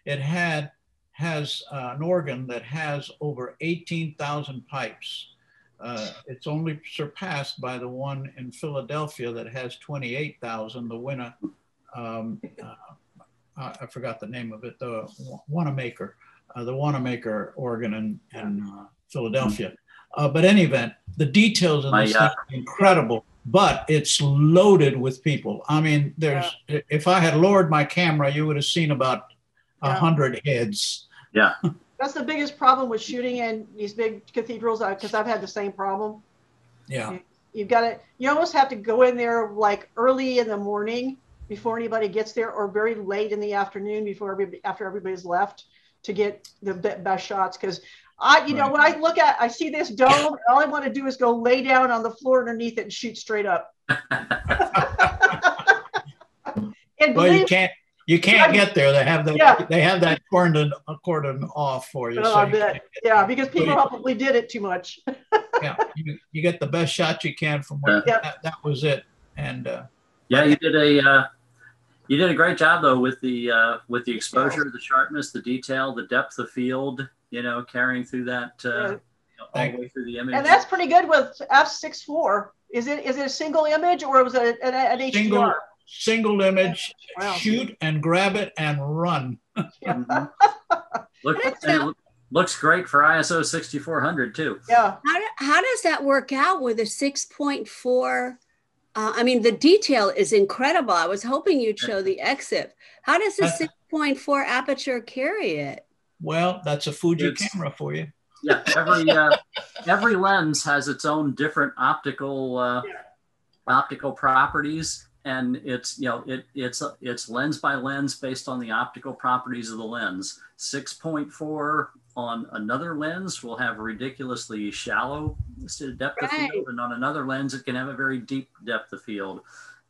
It has an organ that has over 18,000 pipes. It's only surpassed by the one in Philadelphia that has 28,000. The winner, I forgot the name of it, the Wanamaker organ in Philadelphia. But in any event, the details in this thing are incredible, but it's loaded with people. I mean, if I had lowered my camera, you would have seen about 100 heads. Yeah. That's the biggest problem with shooting in these big cathedrals, because I've had the same problem. Yeah. You almost have to go in there like early in the morning before anybody gets there, or very late in the afternoon after everybody's left, to get the best shots. Because when I see this dome, all I want to do is go lay down on the floor underneath it and shoot straight up. Well, you can't get there. They have that. They have that cordon off for you. Oh, so I bet. Yeah, because people probably did it too much. Yeah, you get the best shot you can from where that was it. And you did a great job though with the exposure, the sharpness, the detail, the depth of field. Carrying through that all the way through the image. And that's pretty good with f/6.4. Is it a single image, or was it an HDR? Single image, shoot and grab it and run. Looks great for ISO 6400 too. Yeah. How does that work out with a 6.4? I mean, the detail is incredible. I was hoping you'd show the exit. How does the 6.4 aperture carry it? Well, that's a Fuji camera for you. Yeah, every lens has its own different optical properties, and it's lens by lens based on the optical properties of the lens. 6.4 on another lens will have a ridiculously shallow depth of field, and on another lens it can have a very deep depth of field.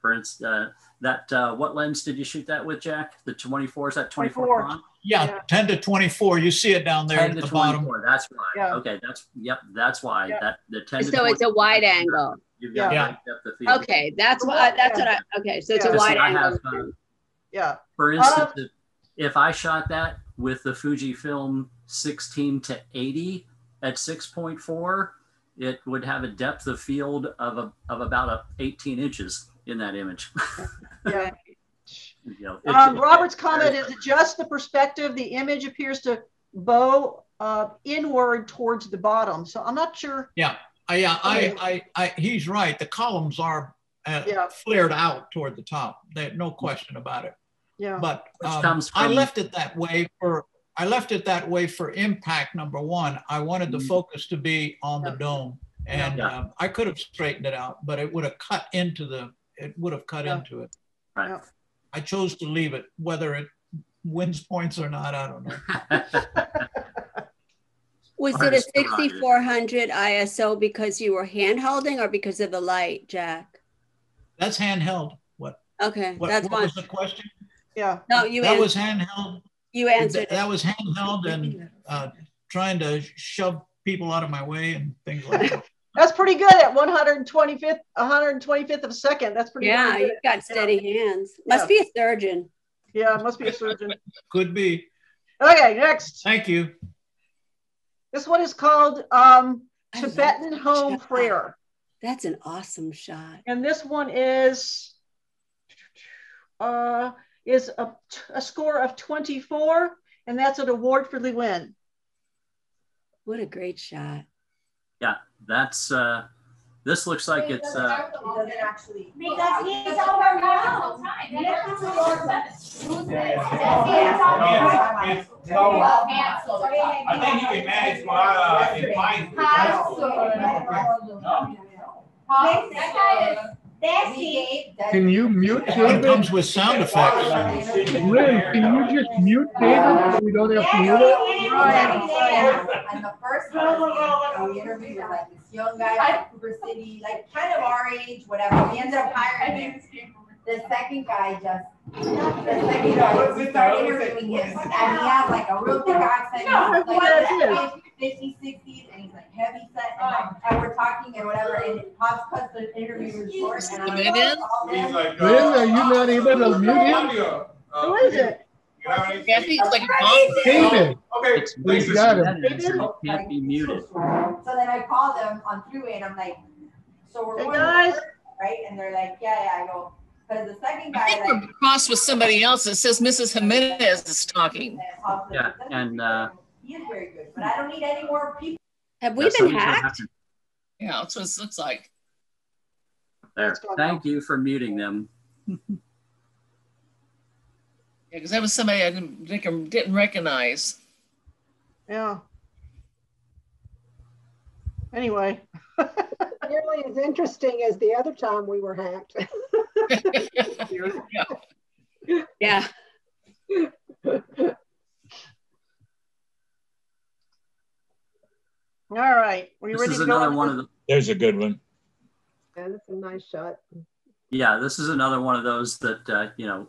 For instance, what lens did you shoot that with, Jack? The 24, is that 24 prong? Yeah, 10 to 24. You see it down there at the bottom. That's right. Yeah. Okay, that's why the 10 to 24. So it's a wide angle. You've got depth of field. Okay, that's what okay, so it's a wide angle. For instance, if I shot that with the Fujifilm 16 to 80 at 6.4, it would have a depth of field of about 18 inches in that image. Yeah. Robert's comment is just the perspective. The image appears to bow inward towards the bottom. So I'm not sure. Yeah. He's right. The columns are flared out toward the top. There's no question about it. Yeah. But I left it that way for impact. Number one, I wanted the focus to be on the dome, and I could have straightened it out, but it would have cut into into it. Right. Yeah. I chose to leave it. Whether it wins points or not, I don't know. Was it a 6400 ISO because you were hand holding or because of the light, Jack? That's handheld. What? Okay, what was the question? Yeah. No, that was handheld. You answered. That was handheld and trying to shove people out of my way and things like that. That's pretty good at 125th of a second. That's pretty good. Yeah, you've got steady hands. Must be a surgeon. Yeah, must be a surgeon. Could be. Okay, next. Thank you. This one is called Tibetan Home Prayer. That's an awesome shot. And this one is a score of 24, and that's an award for Lewin. What a great shot. Yeah, that's this looks like it's it doesn't actually because he's over now. I think he can manage my in my Can you mute It David? comes with sound effects. Lynn, can you just mute David so we don't have to mute it? And the first one we interviewed was like this young guy from Cooper City, like kind of our age, whatever. We ended up hiring him. The second guy we started interviewing him, and he had like a real thick accent. Like 50s, 60s, and he's like heavy set, and we're talking and whatever, and Pops cuts the interview short. And I'm like, Lynn, are you not able to mute him? Who is it? Kathy, it's like a David. Okay, We got him. can't be muted. So then I called them on three-way, and I'm like, so we're going guys, right? And they're like, yeah. I go, because the second guy, I think we're crossed with somebody else that says Mrs. Jimenez is talking. Yeah, and he is very good, but I don't need any more people. Have we been hacked? Yeah, that's what it looks like. There. Thank you for muting them. Yeah, because that was somebody I didn't recognize. Yeah. Anyway. Nearly as interesting as the other time we were hacked. Yeah. All right. Were you ready to go on? One of the, There's a good one. Yeah, that's a nice shot. yeah, this is another one of those that, you know,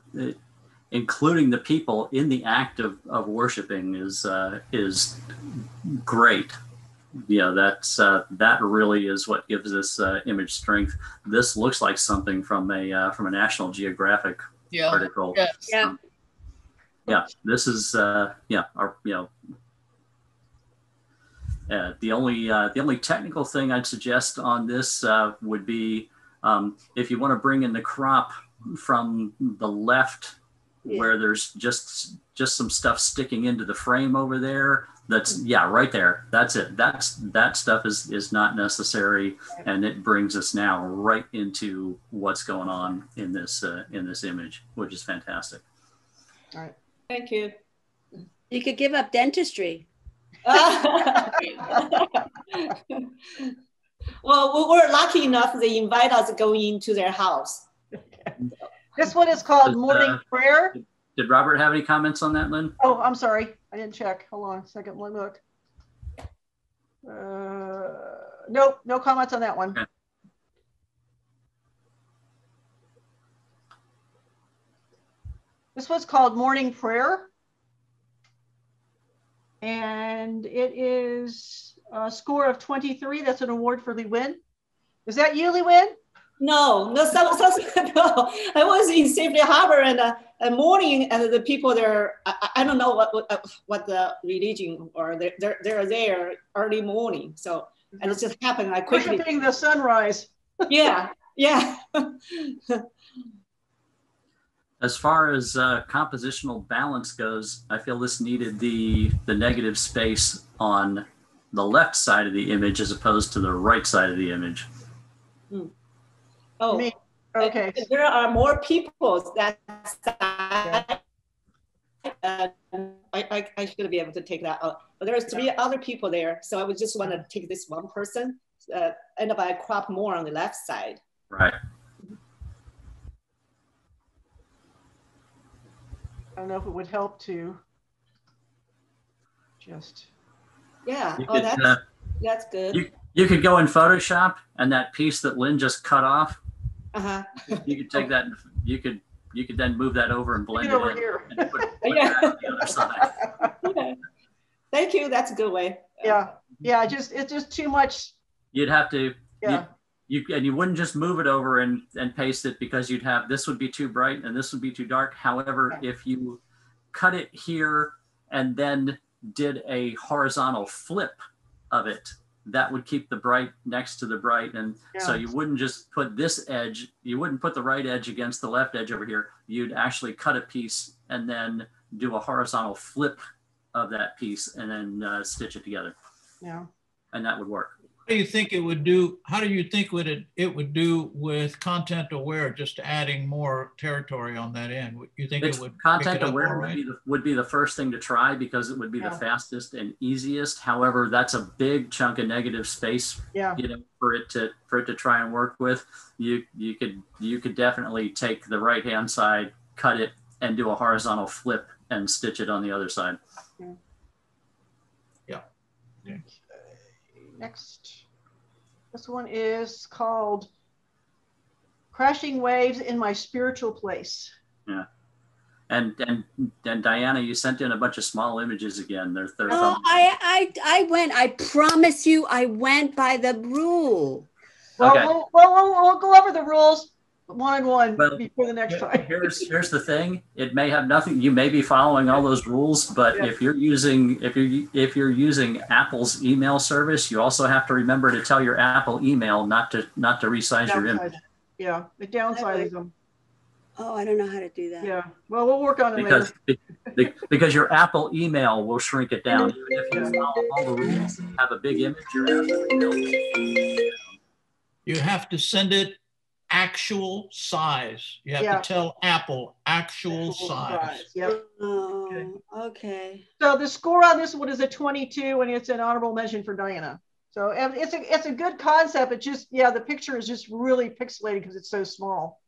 including the people in the act of worshiping is great. Yeah, that's that really is what gives this image strength. This looks like something from a National Geographic article. Yeah. Yeah, this is the only technical thing I'd suggest on this would be if you want to bring in the crop from the left, where there's just some stuff sticking into the frame over there. That's right there. That's it. That stuff is not necessary, and it brings us now right into what's going on in this image, which is fantastic. All right. Thank you. You could give up dentistry. Well, we're lucky enough they invite us to go into their house. This one is called Morning Prayer. Did Robert have any comments on that, Lynn? Oh, I'm sorry. I didn't check. Hold on a second. Let me look. Nope, no comments on that one. Okay. This was called Morning Prayer. And it is a score of 23. That's an award for Lee Win. Is that you, Lee Win? No. No. I was in Safety Harbor and morning, and the people there. I don't know what the religion, or they're there early morning. So and it just happened. I quickly worshiping the sunrise. Yeah. As far as compositional balance goes, I feel this needed the negative space on the left side of the image as opposed to the right side of the image. Hmm. Oh, okay. There are more people that side. I should be able to take that out. But there's 3 other people there. So I would just want to take this one person, end up I crop more on the left side. Right. I don't know if it would help to just. Yeah. That's good. You could go in Photoshop, and that piece that Lynn just cut off. You could take that. You could then move that over and blend it over here. And put that on the other side. Okay. Thank you. That's a good way. Yeah. It's just too much. You'd have to. Yeah. You wouldn't just move it over and paste it, because you'd have this would be too bright and this would be too dark. However, if you cut it here and then did a horizontal flip of it, that would keep the bright next to the bright. And so you wouldn't just put this edge, you wouldn't put the right edge against the left edge over here. You'd actually cut a piece and then do a horizontal flip of that piece and then stitch it together. Yeah. And that would work. How do you think it would do? How do you think it would do with content aware? Just adding more territory on that end. You think it would content pick it up aware all right? would be the first thing to try because it would be the fastest and easiest. However, that's a big chunk of negative space. Yeah. You know, for it to try and work with. You could definitely take the right hand side, cut it, and do a horizontal flip and stitch it on the other side. Yeah. Okay. Next, this one is called Crashing Waves in My Spiritual Place. Yeah. And Diana, you sent in a bunch of small images again. They're Oh, I went. I promise you, I went by the rule. Well, okay. we'll go over the rules one before the next time. Here's the thing. It may have nothing. You may be following all those rules, but if you're using Apple's email service, you also have to remember to tell your Apple email not to resize your image. Yeah, it downsizes them. Oh, I don't know how to do that. Yeah. Well, we'll work on it later. Because your Apple email will shrink it down. Even if you follow all the rules and have a big image, your Apple email. You have to send it actual size. You have to tell Apple actual size. Yep. Oh, okay. So the score on this one is a 22, and it's an honorable mention for Diana. So it's a good concept. It just the picture is just really pixelated because it's so small.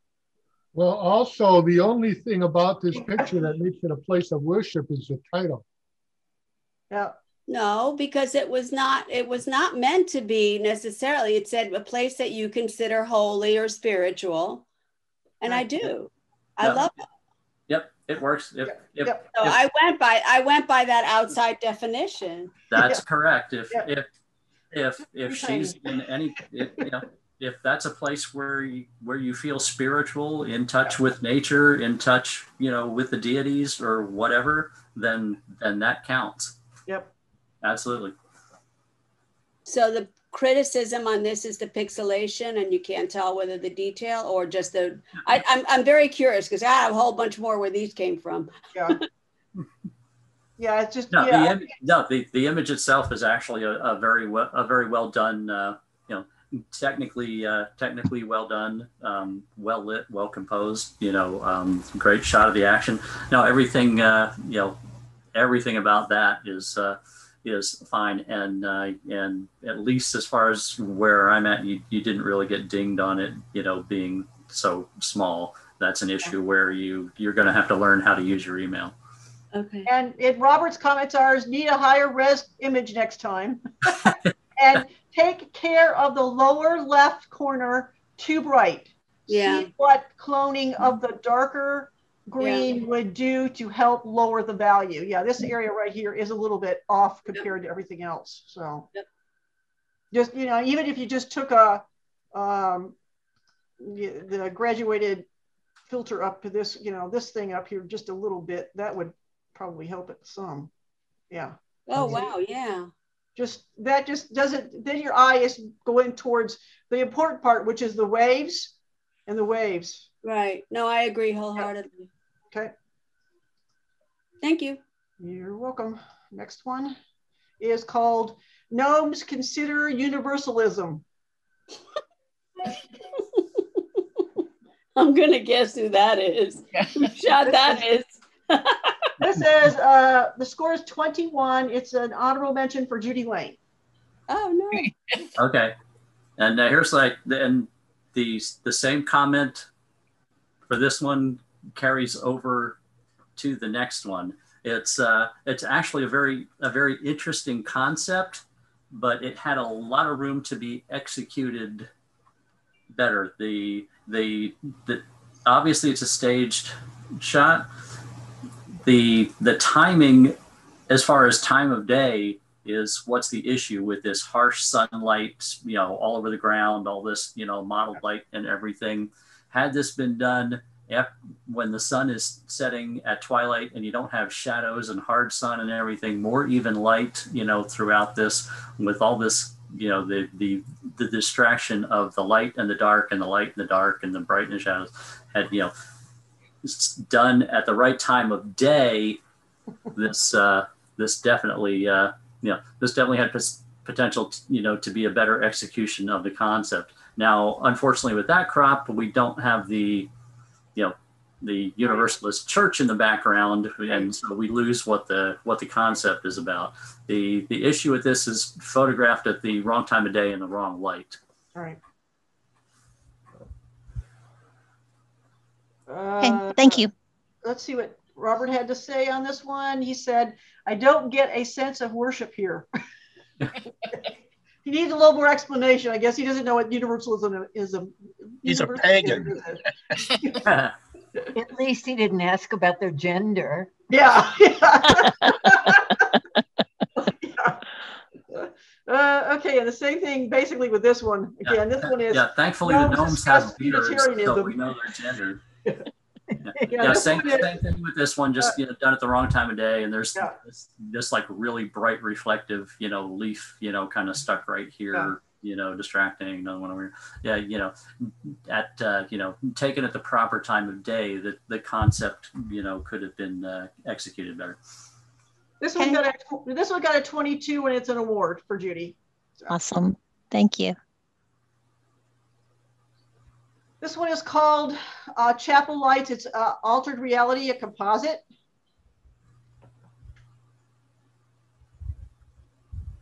Well, also the only thing about this picture that makes it a place of worship is the title. Yeah. No, because it was not meant to be necessarily. It said a place that you consider holy or spiritual. And I do. I love it. Yep, it works. So I went by that outside definition. That's correct. If she's in any if that's a place where you feel spiritual, in touch with nature, in touch, with the deities or whatever, then that counts. Yep. Absolutely. So the criticism on this is the pixelation, and you can't tell whether the detail or just the. I'm very curious because I have a whole bunch more where these came from. Yeah. Yeah, it's just the image itself is actually a very well done. Technically well done, well lit, well composed. Great shot of the action. No, everything. Everything about that is fine, and at least as far as where I'm at, you didn't really get dinged on it, being so small. That's an issue where you're going to have to learn how to use your email. Okay. And Robert's comments are, need a higher res image next time. And take care of the lower left corner too bright. Yeah. See what cloning of the darker green would do to help lower the value. Yeah, this area right here is a little bit off compared to everything else. So just, even if you just took the graduated filter up to this, this thing up here just a little bit, that would probably help it some. Yeah. Oh, wow. Yeah. That just doesn't, then your eye is going towards the important part, which is the waves and the waves. Right. No, I agree wholeheartedly. Okay. Thank you. You're welcome. Next one is called Gnomes Consider Universalism. I'm going to guess who that is. Who shot that is. This is, the score is 21. It's an honorable mention for Judy Lane. Oh, no. Okay. And here's and the same comment for this one carries over to the next one. It's actually a very interesting concept, but it had a lot of room to be executed better. The obviously it's a staged shot. The timing, as far as time of day, is what's the issue with this harsh sunlight, all over the ground, all this, modeled light and everything. Had this been done when the sun is setting at twilight and you don't have shadows and hard sun and everything, more even light, throughout this, with all this, the distraction of the light and the dark and the light and the dark and the bright and the shadows, had, it's done at the right time of day, this definitely had potential, to be a better execution of the concept. Now, unfortunately, with that crop, we don't have the Universalist Church in the background, and so we lose what the concept is about. The issue with this is photographed at the wrong time of day in the wrong light. All right. Okay, thank you. Let's see what Robert had to say on this one. He said, "I don't get a sense of worship here." He needs a little more explanation. I guess he doesn't know what universalism is. He's a pagan. At least he didn't ask about their gender. Yeah. Okay, and the same thing basically with this one. Again, this one is thankfully the gnomes have beards, so we know their gender. Same thing with this one, just done at the wrong time of day, and there's this like really bright reflective leaf kind of stuck right here, distracting. Another one over here. Taken at the proper time of day, that the concept could have been executed better. This one got a 22, and it's an award for Judy. So. Awesome, thank you. This one is called Chapel Lights. It's Altered Reality, a composite.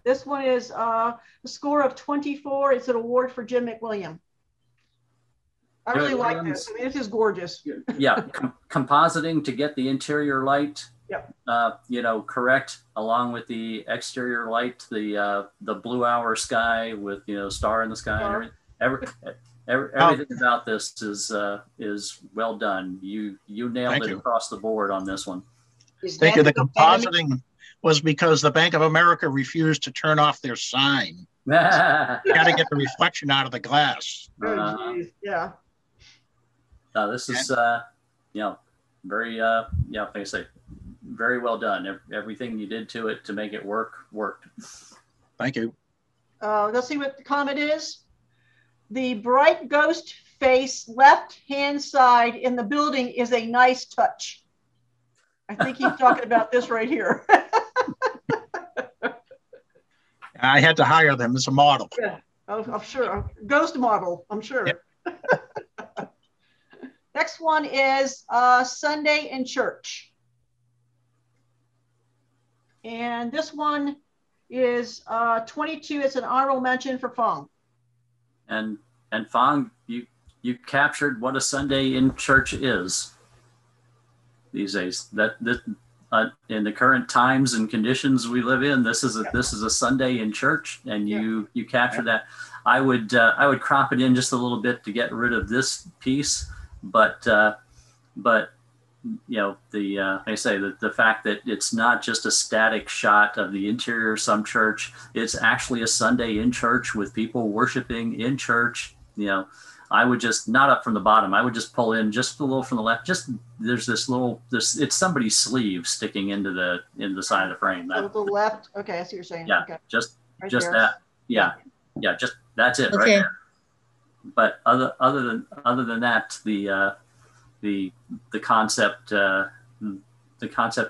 This one is a score of 24. It's an award for Jim McWilliam. I really like this. I mean, this is gorgeous. Compositing to get the interior light, correct, along with the exterior light, the blue hour sky with star in the sky. Everything about this is well done. You nailed it across the board on this one. Thank you. The compositing was because the Bank of America refused to turn off their sign. You got to get the reflection out of the glass. Yeah. This is very like I say, very well done. Everything you did to it to make it worked. Thank you. Let's see what the comment is. The bright ghost face left hand side in the building is a nice touch. I think he's talking about this right here. I had to hire them as a model. Yeah, I'm sure. Ghost model, I'm sure. Yep. Next one is Sunday in Church. And this one is 22. It's an honorable mention for Fong. And Fong, you captured what a Sunday in church is these days. That in the current times and conditions we live in, this is a Sunday in church, and you capture that. I would crop it in just a little bit to get rid of this piece, but I say that the fact that it's not just a static shot of the interior of some church, it's actually a Sunday in church with people worshiping in church. I would just, not up from the bottom, I would just pull in just a little from the left. Just there's it's somebody's sleeve sticking into the side of the frame. To the left. Okay, I see what you're saying. Yeah, okay. just right there. That. Yeah, just that's it right there. But other than that, the concept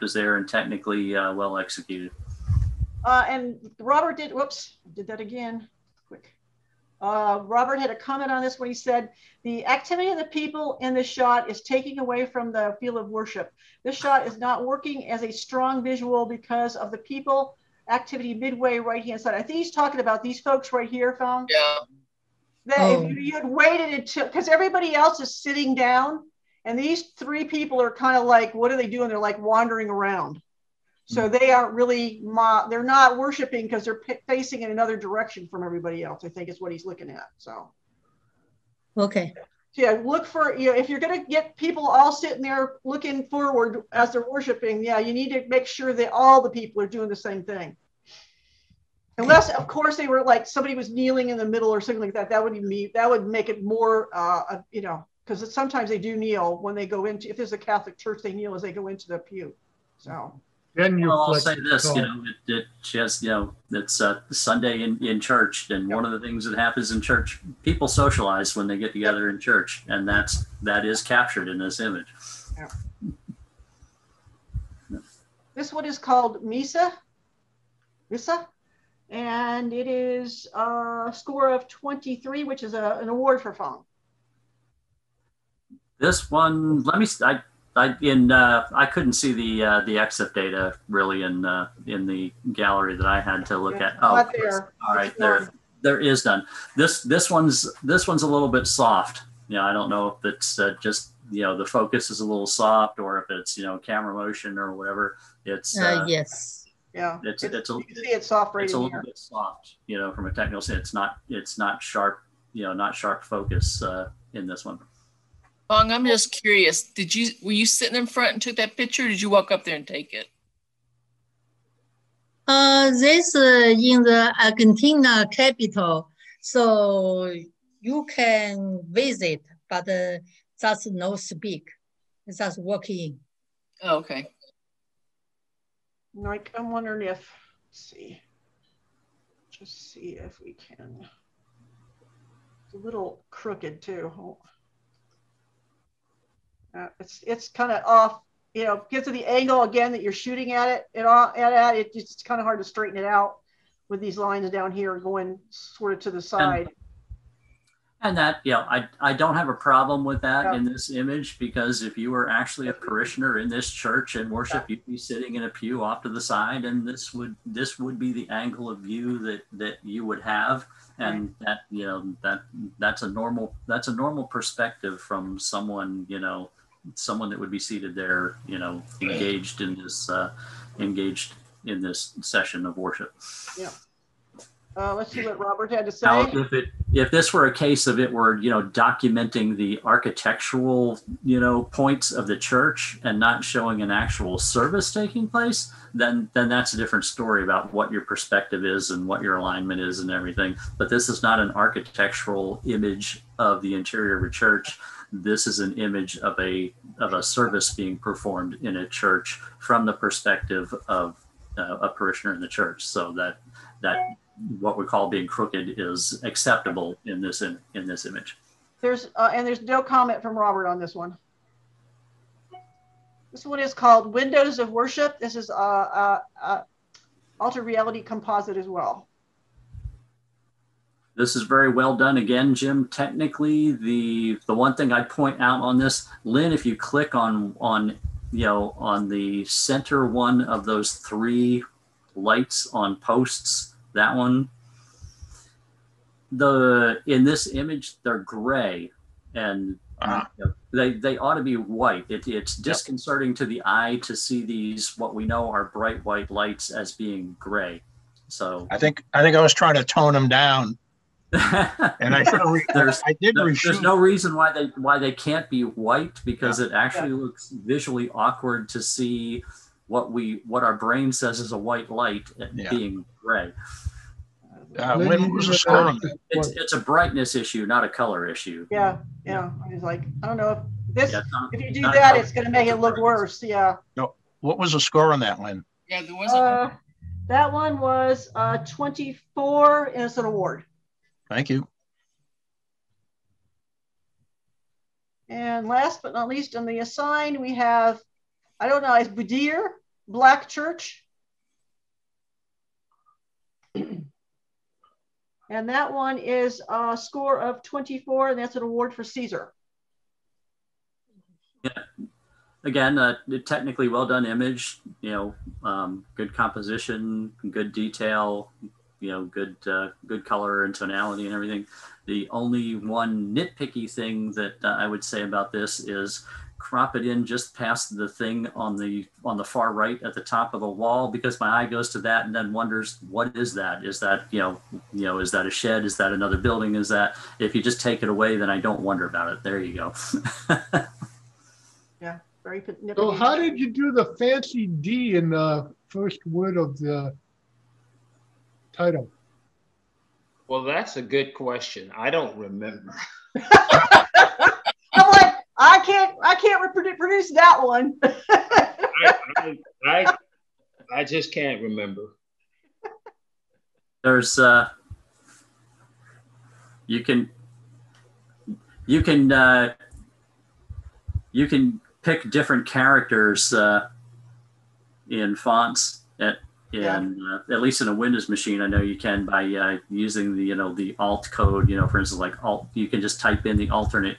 is there and technically well executed. And Robert did that again. Quick. Robert had a comment on this when he said, the activity of the people in this shot is taking away from the feel of worship. This shot is not working as a strong visual because of the people activity midway right-hand side. I think he's talking about these folks right here, Fong. Yeah. That if you had waited until, because everybody else is sitting down, and these three people are kind of like, what are they doing? They're like wandering around. So they aren't really, they're not worshiping because they're facing in another direction from everybody else, I think is what he's looking at. So. Okay. So yeah, look for, if you're going to get people all sitting there looking forward as they're worshiping, you need to make sure that all the people are doing the same thing. Unless, of course, they were like somebody was kneeling in the middle or something like that. That would make it more, because sometimes they do kneel when they go into, if there's a Catholic church, they kneel as they go into the pew. So. Then I'll say this, it's Sunday in church, and one of the things that happens in church, people socialize when they get together in church, and that is captured in this image. Yeah. This one is called Misa, And it is a score of 23, which is an award for Fong. This one, let me. I couldn't see the exit data really in the gallery that I had to look at. Oh, there. All right, there is none. This one's a little bit soft. I don't know if it's just the focus is a little soft, or if it's camera motion or whatever. It's yes. Yeah, you can see it's soft right It's a in little here. bit soft, from a technical standpoint. It's not sharp, not sharp focus in this one. Fong, I'm just curious. Were you sitting in front and took that picture, or did you walk up there and take it? This in the Argentina capital, so you can visit, but just no speak. It's just walking. Oh, okay. Like, I'm wondering if, just see if we can. It's a little crooked too. It's kind of off, because of the angle again that you're shooting at it. It's kind of hard to straighten it out with these lines down here going sort of to the side. And that, I don't have a problem with that in this image, because if you were actually a parishioner in this church and worship, you'd be sitting in a pew off to the side, and this would be the angle of view that you would have, and that's a normal perspective from someone that would be seated there, engaged in this session of worship. Yeah. Let's see what Robert had to say. Now, if this were a case of it were, documenting the architectural, points of the church and not showing an actual service taking place, then that's a different story about what your perspective is and what your alignment is and everything. But this is not an architectural image of the interior of a church. This is an image of a service being performed in a church from the perspective of a parishioner in the church. So that what we call being crooked is acceptable in this image. There's no comment from Robert on this one. This one is called Windows of Worship. This is alter reality composite as well. This is very well done. Again, Jim, technically, the one thing I'd point out on this, Lynn, if you click on the center one of those three lights on posts, that one, in this image, they're gray, and they ought to be white. It's disconcerting to the eye to see these, what we know are bright white lights, as being gray. So I think I was trying to tone them down. And there's no reason why they can't be white, because it actually looks visually awkward to see what our brain says is a white light being gray. When was the score on that? It's a brightness issue, not a color issue. Yeah. I was like, I don't know if this, if you do that, it's going to make it look worse. Yeah. No. What was the score on that, Lynn? Yeah, there was that one was 24, and it's an award. Thank you. And last but not least, on the assign, we have, I don't know, is Budir, Black Church. And that one is a score of 24, and that's an award for Caesar. Yeah. Again, technically well done image, good composition, good detail, good color and tonality and everything. The only one nitpicky thing that I would say about this is crop it in just past the thing on the far right at the top of the wall, because my eye goes to that and then wonders, what is that? Is that, is that a shed? Is that another building? Is that, if you just take it away, then I don't wonder about it. There you go. Yeah, very nitpicky. So how did you do the fancy D in the first word of the title? Well, that's a good question. I don't remember. I'm like, I can't reproduce that one. I just can't remember. There's you can pick different characters in fonts. And at least in a Windows machine, I know you can by using the the alt code. For instance, like alt, you can just type in the alternate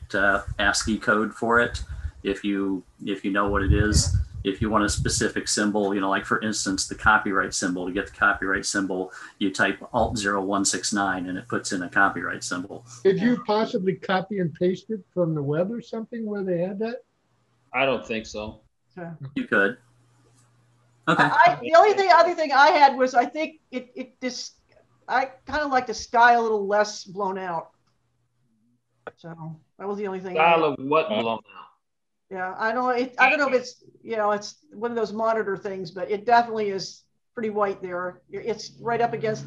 ASCII code for it if you know what it is. If you want a specific symbol, like for instance, the copyright symbol, to get the copyright symbol, you type alt 0169 and it puts in a copyright symbol. Did you possibly copy and paste it from the web or something where they had that? I don't think so. You could. Okay. The other thing I had was, I think I kind of like the sky a little less blown out. So that was the only thing. Style of what blown out? Yeah, I don't know if it's, it's one of those monitor things, but it definitely is pretty white there. It's right up against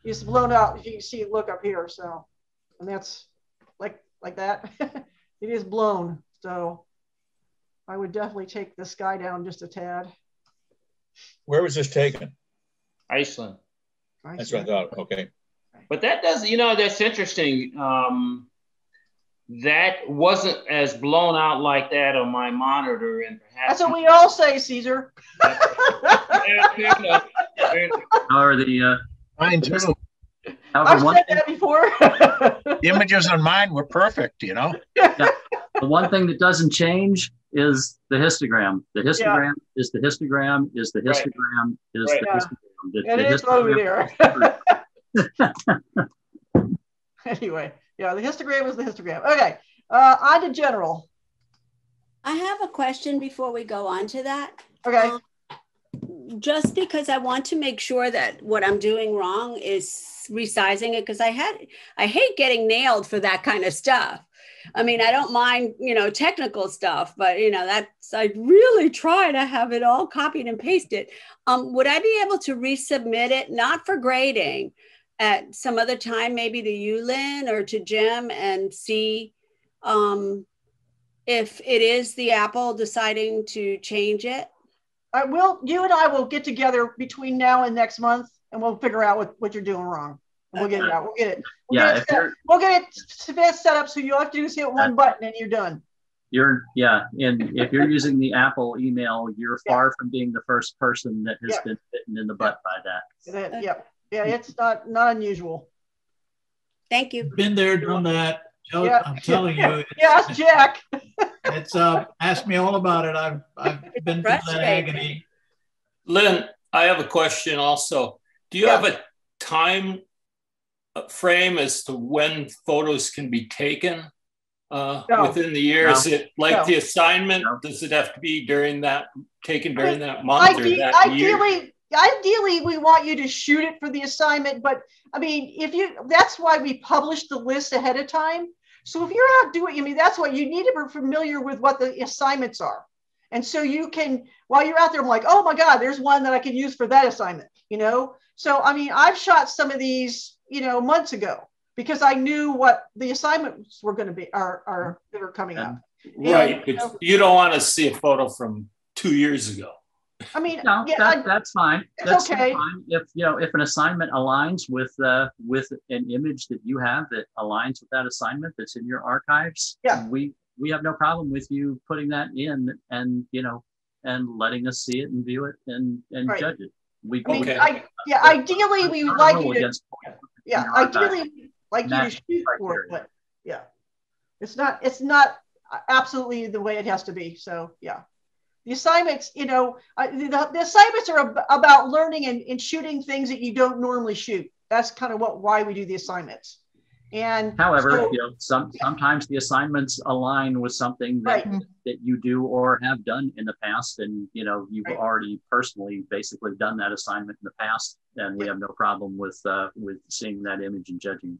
it's blown out. You can see, look up here. So, and that's like that. It is blown. So I would definitely take the sky down just a tad. Where was this taken? Iceland. That's what I thought. Okay. But that does, that's interesting. That wasn't as blown out like that on my monitor, and perhaps that's what we all say, Caesar. Or the mine too. I've said that before. The images on mine were perfect, Yeah. The one thing that doesn't change is the histogram. The histogram is the histogram is the histogram is the histogram. And it's over there. Anyway, yeah, the histogram is the histogram. Okay, on to general. I have a question before we go on to that. Okay. Just because I want to make sure that what I'm doing wrong is resizing it, because I hate getting nailed for that kind of stuff. I mean, I don't mind, technical stuff, but I really try to have it all copied and pasted. Would I be able to resubmit it, not for grading, at some other time, maybe to you, Lynn, or to Jim, and see if it is the Apple deciding to change it? You and I will get together between now and next month, and we'll figure out what you're doing wrong. We'll get it out. We'll get it. We'll get it set up so you have to just hit one button and you're done. And if you're using the Apple email, you're far from being the first person that has been bitten in the butt by that. Yeah, it's not unusual. Thank you. Been there, done that. I'm telling you. Yes, Jack. It's ask me all about it. I've been through that agony. Lynn, I have a question also. Do you have a time frame as to when photos can be taken within the year? Is it like the assignment? Does it have to be taken during that month or that year? Ideally, we want you to shoot it for the assignment, but I mean, that's why we publish the list ahead of time. So if you're out doing, that's why you need to be familiar with what the assignments are. And so you can, while you're out there, I'm like, oh my God, there's one that I can use for that assignment, So, I've shot some of these, months ago, because I knew what the assignments were going to be, that are coming up. Right, but you don't want to see a photo from 2 years ago. That's fine. That's okay. Fine. If an assignment aligns with an image that you have that aligns with that assignment that's in your archives, we have no problem with you putting that in and and letting us see it and view it and judge it. Ideally we would like you to. Ideally like you to shoot for it, but it's not absolutely the way it has to be. So the assignments, the assignments are about learning and shooting things that you don't normally shoot. That's kind of why we do the assignments. And however, sometimes the assignments align with something that you do or have done in the past, and you've already personally basically done that assignment in the past, and we have no problem with seeing that image and judging.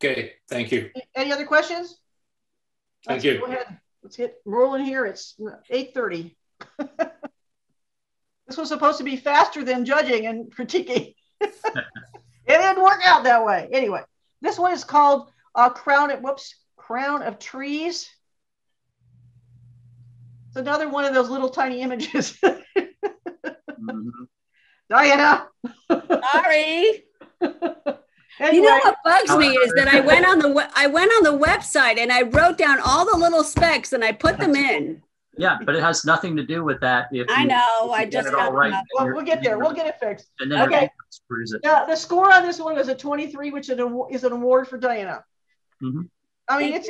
Okay, thank you. Any other questions? Thank you. Go ahead. Let's get rolling here. It's 8:30. This was supposed to be faster than judging and critiquing. It didn't work out that way. Anyway, this one is called Crown of Trees. It's another one of those little tiny images. Diana. Sorry. Anyway. What bugs me is that I went on the website and I wrote down all the little specs and I put them in. Yeah, but it has nothing to do with that. If I know, if I get just it all got right, We'll get there. We'll get it fixed. and then Okay. screws it. Now, the score on this one is a 23, which is an award for Diana. Mm-hmm. I mean,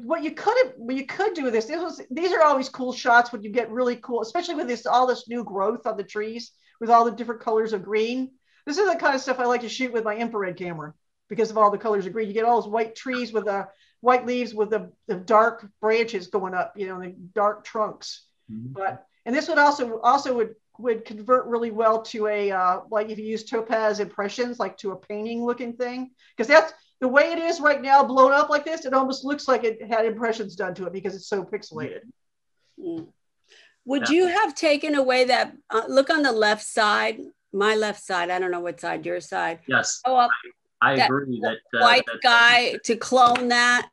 what you could do with this. These are always cool shots when you get really cool, especially with all this new growth on the trees with all the different colors of green. This is the kind of stuff I like to shoot with my infrared camera because of all the colors of green. You get all those white trees with the white leaves with the dark branches going up, the dark trunks. Mm-hmm. And this would also would convert really well to a like if you use topaz impressions, like to a painting looking thing, because that's the way it is right now, blown up like this. It almost looks like it had impressions done to it because it's so pixelated. Mm. Would you have taken away that look on the left side, my left side? I don't know what side, your side. Yes. Oh, I agree that white guy to clone that.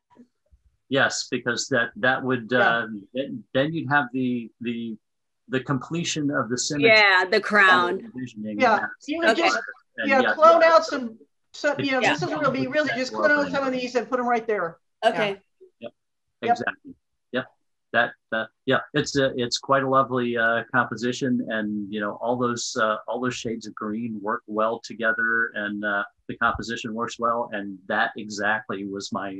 Yes, because that would then you'd have the completion of the symmetry. Yeah, the crown. Yeah, you would just clone out some. This is really just clone out some of these and put them right there. Okay. Yep. Exactly. Yep. It's quite a lovely composition, and all those shades of green work well together, and the composition works well, and that exactly was my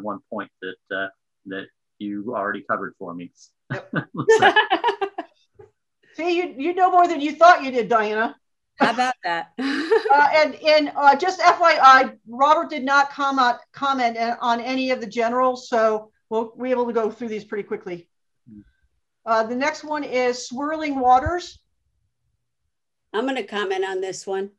one point that you already covered for me. Yep. See, you know more than you thought you did, Diana. How about that? And just FYI, Robert did not comment on any of the generals, so we'll be able to go through these pretty quickly. The next one is Swirling Waters. I'm going to comment on this one.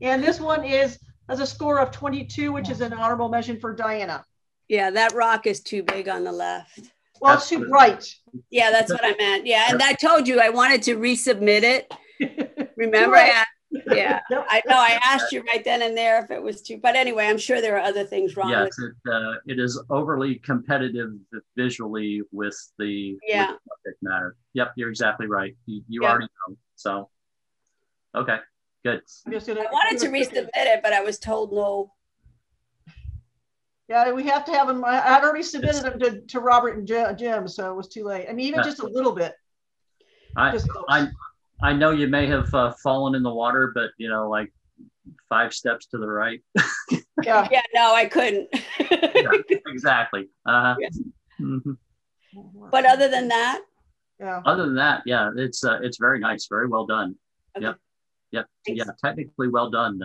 And this one has a score of 22, which is an honorable mention for Diana. Yeah, that rock is too big on the left. Well, it's too bright. Yeah, that's what I meant. Yeah, and I told you I wanted to resubmit it. Remember? I asked you right then and there if it was too, but anyway, I'm sure there are other things wrong with it. It is overly competitive visually with the subject matter. Yep, you're exactly right. You already know. So, okay, good. I wanted to resubmit it, but I was told no. Yeah, we have to have them. I'd already submitted them to Robert and Jim, so it was too late. I mean, even just a little bit. I know you may have fallen in the water, but like 5 steps to the right. Yeah, no, I couldn't. Exactly. Mm-hmm. But other than that, it's very nice, very well done. Okay. Yep. Yeah, technically well done.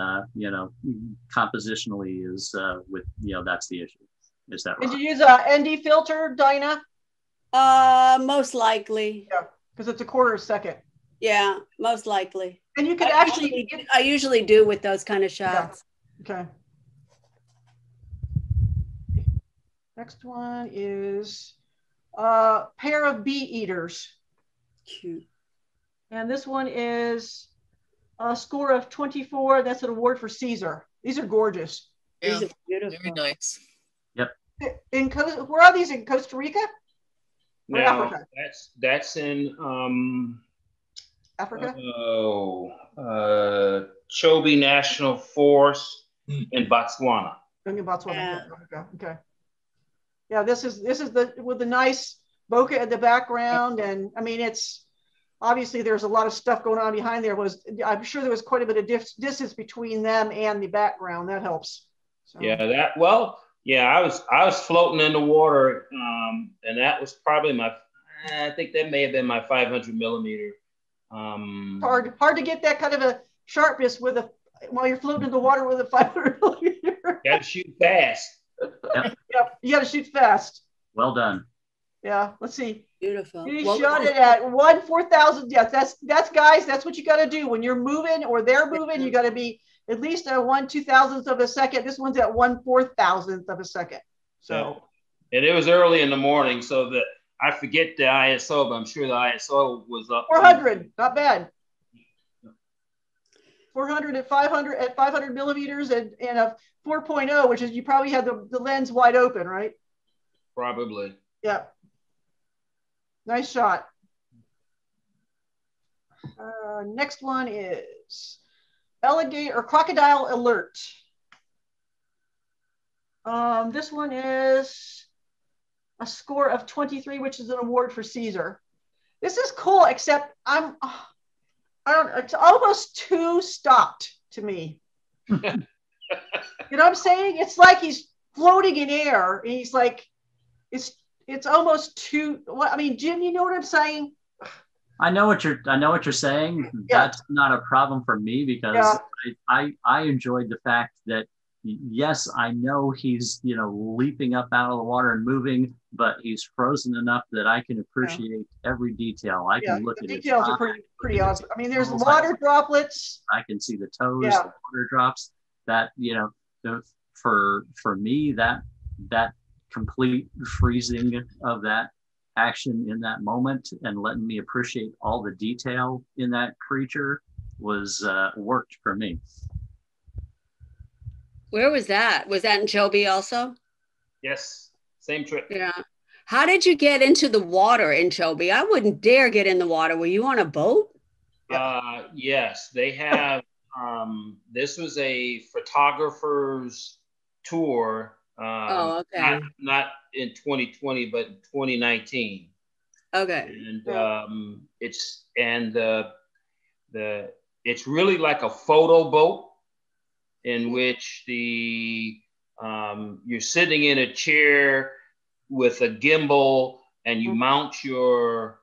Compositionally is with that's the issue. Is that right? Did you use a ND filter, Dinah? Most likely. Yeah, because it's a quarter second. Yeah, most likely. And you could I usually do with those kind of shots. Yeah. Okay. Next one is a pair of bee eaters. Cute. And this one is a score of 24. That's an award for Caesar. These are gorgeous. Yeah, these are beautiful. Very nice. Yep. Where are these, in Costa Rica? Or now, Africa? That's in Africa? Chobe National Forest in Botswana. In Botswana. Yeah. Okay. Yeah, this is with the nice bokeh in the background, and I mean it's obviously there's a lot of stuff going on behind there. I'm sure there was quite a bit of distance between them and the background. That helps. So. Yeah, I was floating in the water, and that was probably I think that may have been my 500 millimeter. Hard to get that kind of a sharpness while you're floating in the water with a 500 millimeter. Got to shoot fast. Yep. Yep, you got to shoot fast. Well done. Yeah, let's see. Beautiful. He shot it at 1/4000. Yes, that's guys. That's what you got to do when you're moving or they're moving. You got to be at least a 1/2000th of a second. This one's at 1/4000th of a second. So. Yeah. And it was early in the morning, so that I forget the ISO, but I'm sure the ISO was up. 400, not bad. 400 at 500 millimeters and a 4.0, which is you probably had the lens wide open, right? Probably. Yeah. Nice shot. Next one is alligator or crocodile alert. This one is a score of 23, which is an award for Caesar. This is cool, except it's almost too stopped to me. You know what I'm saying? It's like he's floating in air, and he's like, it's almost too. What I mean, Jim, you know what I'm saying? I know what you're saying. Yeah. That's not a problem for me because I enjoyed the fact that yes, I know he's leaping up out of the water and moving, but he's frozen enough that I can appreciate every detail. I can look at the details are pretty awesome. I mean, there's water droplets. I can see the toes, the water drops. That for me that complete freezing of that action in that moment and letting me appreciate all the detail in that creature was worked for me. Where was that? Was that in Chobe also? Yes, same trip. Yeah. How did you get into the water in Chobe? I wouldn't dare get in the water. Were you on a boat? Yes, they have. This was a photographer's tour. Okay. Not in 2020, but in 2019. Okay. And it's really like a photo boat in which you're sitting in a chair with a gimbal and you mount your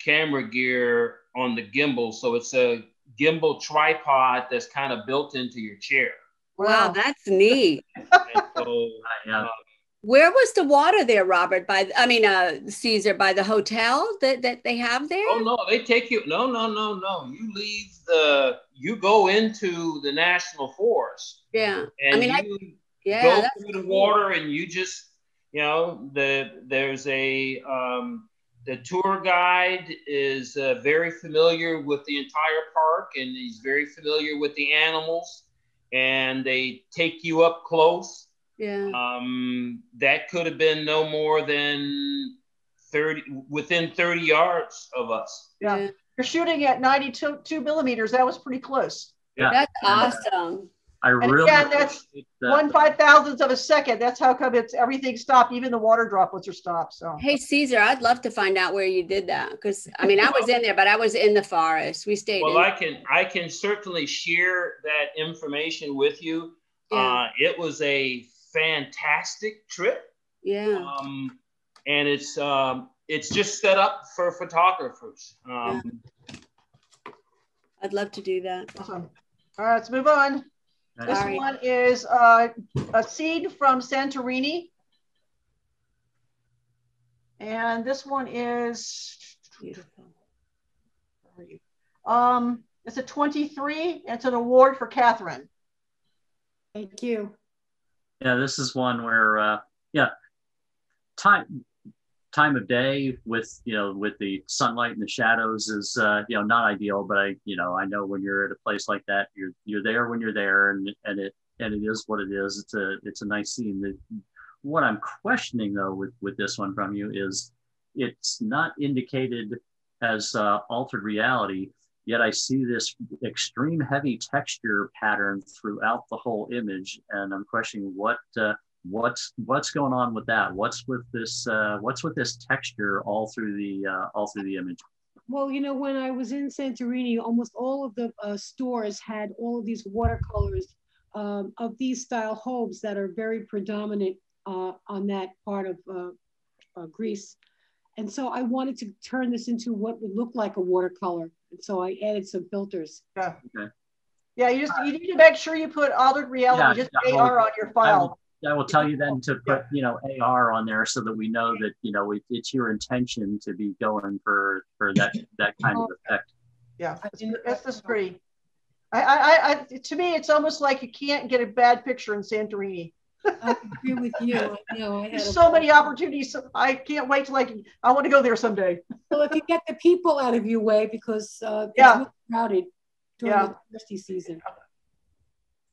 camera gear on the gimbal. So it's a gimbal tripod that's kind of built into your chair. Wow, that's neat. So, where was the water there, Robert? Caesar, by the hotel that they have there? Oh no, they take you. No. You go into the national forest. Yeah. And go through the water, and you just, there's a the tour guide is very familiar with the entire park, and he's very familiar with the animals, and they take you up close. Yeah. That could have been no more than within 30 yards of us. Yeah. You're shooting at 92 millimeters. That was pretty close. Yeah. That's awesome. That's 1/5000th of a second. That's how come everything stopped. Even the water droplets are stopped. So. Hey, Caesar, I'd love to find out where you did that. Because I was in there, but I was in the forest. We stayed. Well, I can certainly share that information with you. Yeah. It was a fantastic trip. Yeah. And it's just set up for photographers. I'd love to do that. Awesome. All right, let's move on. This one is a scene from Santorini. And this one is beautiful. It's a 23. It's an award for Catherine. Thank you. Yeah, this is one where time of day with the sunlight and the shadows is not ideal, but I know when you're at a place like that, you're there when you're there, and it is what it is. It's a nice scene. What I'm questioning though with this one from you is it's not indicated as altered reality, yet I see this extreme heavy texture pattern throughout the whole image, and I'm questioning what's going on with that. What's with this texture all through the image? Well, when I was in Santorini, almost all of the stores had all of these watercolors of these style homes that are very predominant on that part of Greece. And so I wanted to turn this into what would look like a watercolor. And so I added some filters. Yeah. Okay. Yeah, you need to make sure you put altered reality, just AR on your file. I will tell you then to put AR on there so that we know that it's your intention to be going for that kind of effect. Yeah, that's just pretty. I to me, it's almost like you can't get a bad picture in Santorini. I agree with you. I know. There's so many opportunities. I can't wait till I want to go there someday. Well, if you get the people out of your way, because it's really crowded during the touristy season.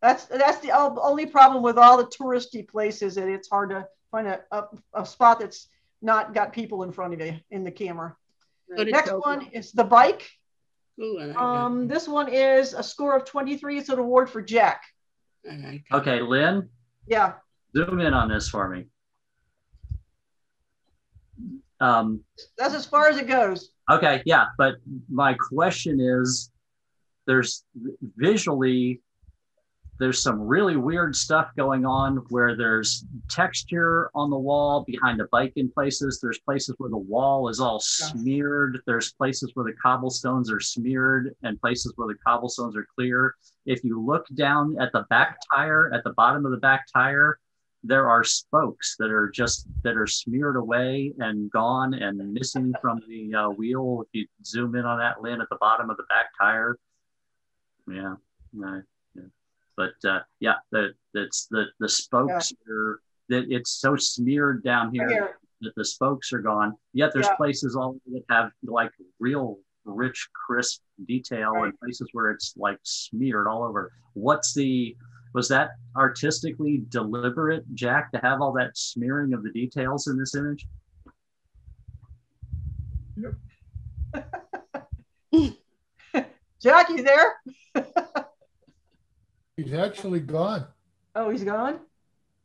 That's the only problem with all the touristy places, that it's hard to find a spot that's not got people in front of you in the camera. Next one is the bike. Ooh, I like this one is a score of 23. It's an award for Jack. Okay, Lynn. Yeah. Zoom in on this for me. That's as far as it goes. Okay, yeah, but my question is, there's visually, there's some really weird stuff going on where there's texture on the wall behind the bike in places. There's places where the wall is all smeared. There's places where the cobblestones are smeared and places where the cobblestones are clear. If you look down at the back tire, at the bottom of the back tire, there are spokes that are smeared away and gone and missing from the wheel. If you zoom in on that, Lynn, at the bottom of the back tire. Yeah. But yeah, the spokes are, that it's so smeared down here that the spokes are gone. Yet there's places all that have like real rich, crisp detail and places where it's like smeared all over. Was that artistically deliberate, Jack, to have all that smearing of the details in this image? Jack, you there? He's actually gone. Oh, he's gone?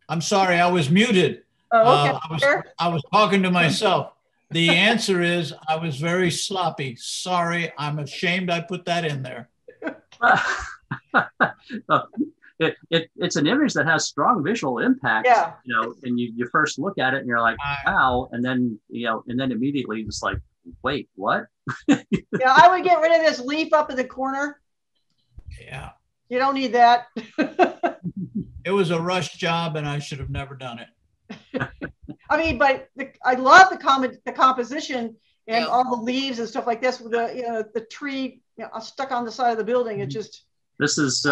I'm sorry, I was muted. Oh, okay. I was talking to myself. The answer is I was very sloppy. Sorry, I'm ashamed I put that in there. It's an image that has strong visual impact. Yeah. You know, and you first look at it and you're like, wow, and then immediately it's like, wait, what? Yeah, I would get rid of this leaf up in the corner. Yeah. You don't need that. It was a rush job and I should have never done it. I mean, but I love the composition and all the leaves and stuff like this with the tree stuck on the side of the building. It just. This is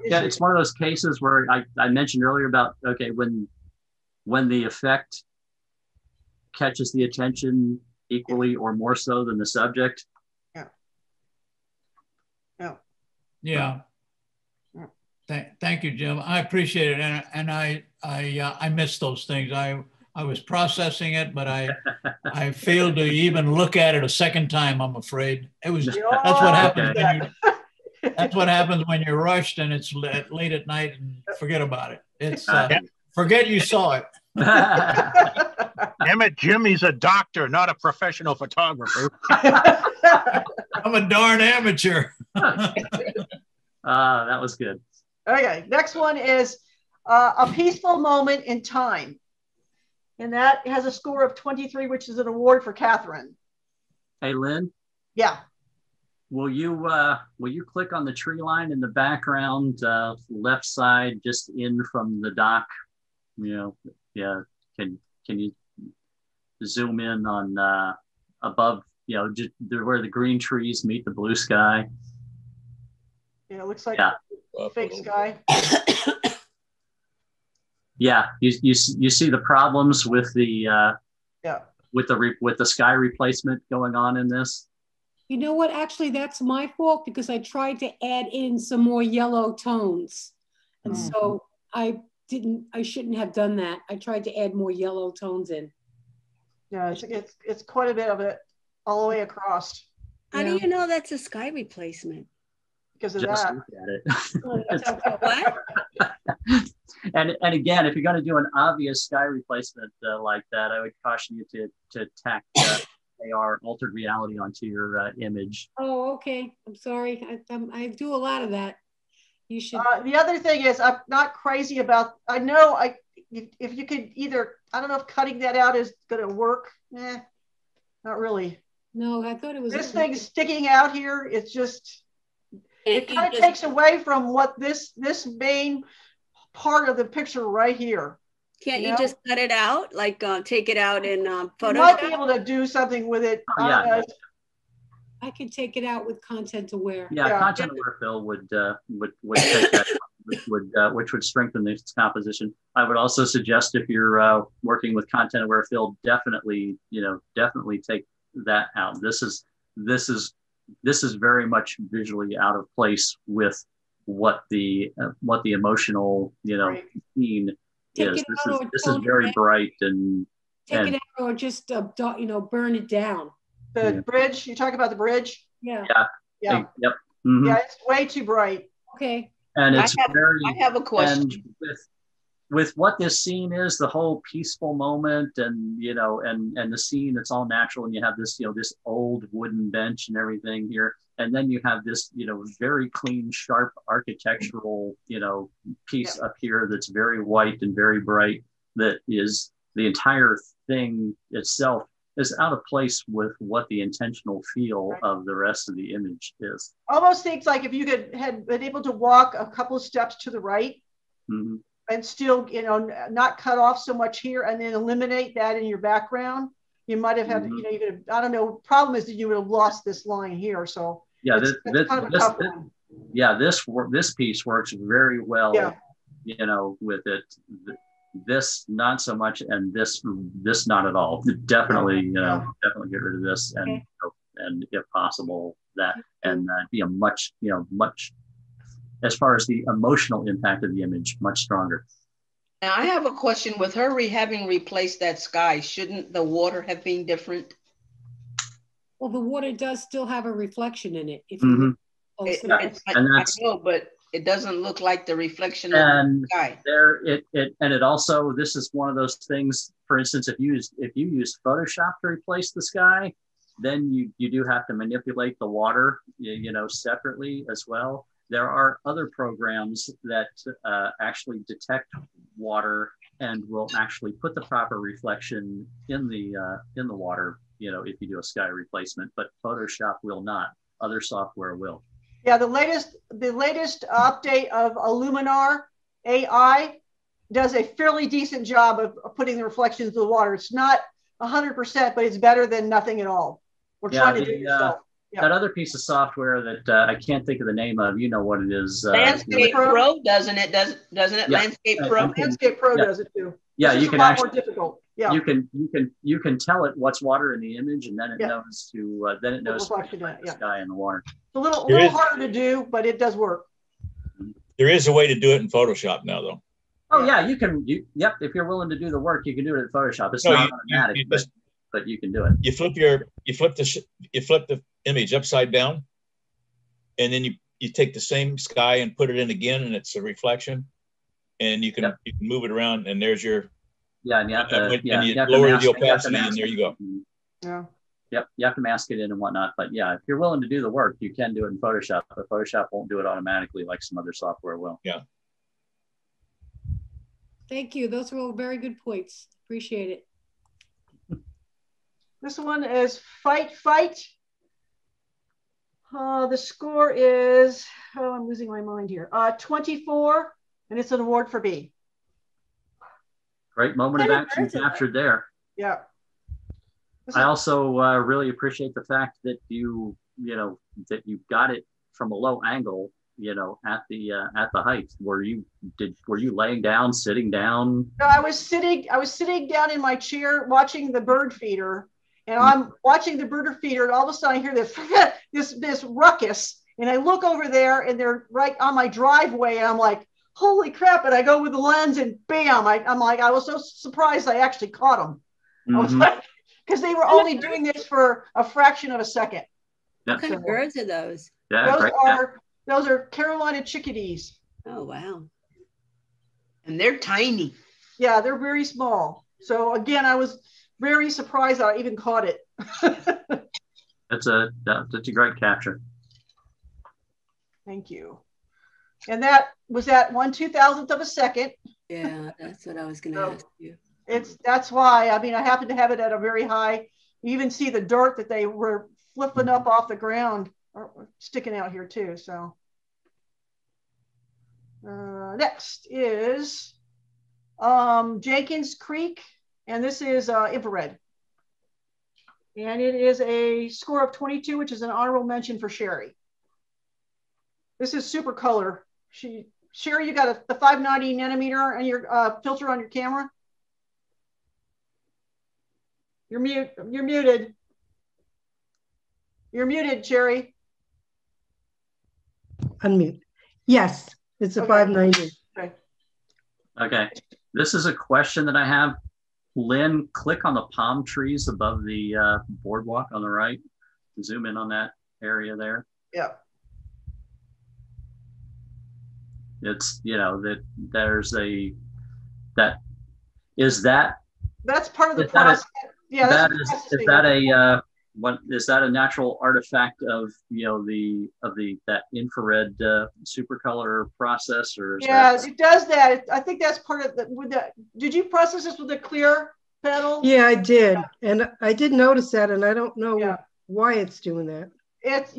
it's one of those cases where I mentioned earlier about, okay, when the effect catches the attention equally or more so than the subject. Yeah. Thank you, Jim. I appreciate it, and I missed those things. I was processing it, but I failed to even look at it a second time. I'm afraid that's what happens. That's what happens when you're rushed and it's late at night and forget about it. It's forget you saw it. Damn it, Jimmy's a doctor, not a professional photographer. I'm a darn amateur. That was good. Okay, next one is a peaceful moment in time. And that has a score of 23, which is an award for Catherine. Hey, Lynn? Yeah. Will you click on the tree line in the background, left side, just in from the dock? You know, yeah. Can you zoom in on above? You know, just where the green trees meet the blue sky. Yeah, it looks like fake sky. Yeah, you see the problems with the with the sky replacement going on in this. You know what? Actually, that's my fault because I tried to add in some more yellow tones. And so I shouldn't have done that. I tried to add more yellow tones in. Yeah, it's quite a bit of it all the way across. How do you know that's a sky replacement? Because of Just that. Look at it. What? And again, if you're going to do an obvious sky replacement like that, I would caution you to tack AR altered reality onto your image. Oh, okay. I'm sorry. I do a lot of that. You should. The other thing is, I'm not crazy about. I know if you could either, I don't know if cutting that out is going to work. Not really. No, I thought it was. This thing sticking out here. It's just. It kind of takes away from what this main part of the picture right here. Can't you just cut it out? Like take it out in Photoshop? You might be able to do something with it. I could take it out with content aware. Yeah, content aware fill would take that, which would strengthen its composition. I would also suggest if you're working with content aware fill, definitely take that out. This is very much visually out of place with what the emotional scene is. This is very bright and take it out or just burn it down. The bridge, you talk about the bridge? Yeah. Yep. Mm-hmm. Yeah, it's way too bright. Okay. And it's I have a question. with what this scene is, the whole peaceful moment, and you know, and the scene, it's all natural, and you have this, you know, this old wooden bench and everything here, and then you have this, you know, very clean, sharp architectural, you know, piece up here that's very white and very bright. That is, the entire thing itself is out of place with what the intentional feel of the rest of the image is. Almost thinks like if you had been able to walk a couple of steps to the right. Mm-hmm. And still, you know, not cut off so much here, and then eliminate that in your background, you might have had, you know, you could have, I don't know. Problem is that you would have lost this line here. So yeah, this piece works very well. Yeah. You know, with it, this not so much, and this not at all. Definitely, you know, definitely get rid of this, and if possible that, and be a much, you know, much. As far as the emotional impact of the image, much stronger. Now I have a question. With her having replaced that sky, shouldn't the water have been different? Well, the water does still have a reflection in it. If you I know, but it doesn't look like the reflection of the sky. It also, this is one of those things. For instance, if you use Photoshop to replace the sky, then you do have to manipulate the water, you know, separately as well. There are other programs that actually detect water and will actually put the proper reflection in the water, you know, if you do a sky replacement, but Photoshop will not. Other software will. Yeah, the latest update of Illuminar AI does a fairly decent job of putting the reflections of the water. It's not 100%, but it's better than nothing at all. We're trying to do it yourself. That other piece of software that I can't think of the name of, you know what it is. Landscape Pro, doesn't it? Doesn't it? Yeah. Landscape Pro. Landscape Pro does it too. Yeah, you can actually more difficult. Yeah. You can tell it what's water in the image, and then it knows to the sky and the water. It's a little harder to do, but it does work. There is a way to do it in Photoshop now, though. Oh yeah, you can. Yep, if you're willing to do the work, you can do it in Photoshop. It's not automatic, but you can do it. You flip the image upside down, and then you take the same sky and put it in again, and it's a reflection, and you can move it around, and there's your and you have to lower the opacity, and there you go. Yeah. Yep, you have to mask it in and whatnot, but yeah, if you're willing to do the work, you can do it in Photoshop, but Photoshop won't do it automatically like some other software will. Yeah. Thank you. Those were all very good points. Appreciate it. This one is Fight. The score is, I'm losing my mind here, 24, and it's an award for B. Great moment of action captured there. Yeah. I also really appreciate the fact that you got it from a low angle, you know, at the height. Were you laying down, sitting down? No, I was sitting down in my chair watching the bird feeder. And I'm watching the bird feeder, and all of a sudden I hear this ruckus, and I look over there, and they're right on my driveway, and I'm like, holy crap! And I go with the lens, and bam! I'm like, I was so surprised I actually caught them. I was like, because they were only doing this for a fraction of a second. What kind of birds are those? Yeah, those are Carolina chickadees. Oh wow! And they're tiny. Yeah, they're very small. So again, I was very surprised I even caught it. That's a great capture. Thank you. And that was at 1/2000th of a second. Yeah, that's what I was going to ask you. That's why, I mean, I happen to have it at a very high. You even see the dirt that they were flipping up off the ground or sticking out here too. So next is Jenkins Creek. And this is infrared. And it is a score of 22, which is an honorable mention for Sherry. This is super color. Sherry, you got the 590 nanometer and your filter on your camera? You're muted. You're muted, Sherry. Unmute. Yes, it's a 590. Okay. This is a question that I have. Lynn, click on the palm trees above the boardwalk on the right. Zoom in on that area there. Yeah. It's, you know, that there's a that that's part of the process. Yeah, is that a what is that a natural artifact of that infrared supercolor process, or is it does that. I think that's part of the with that. Did you process this with a clear panel? Yeah, I did, and I did notice that, and I don't know why it's doing that. It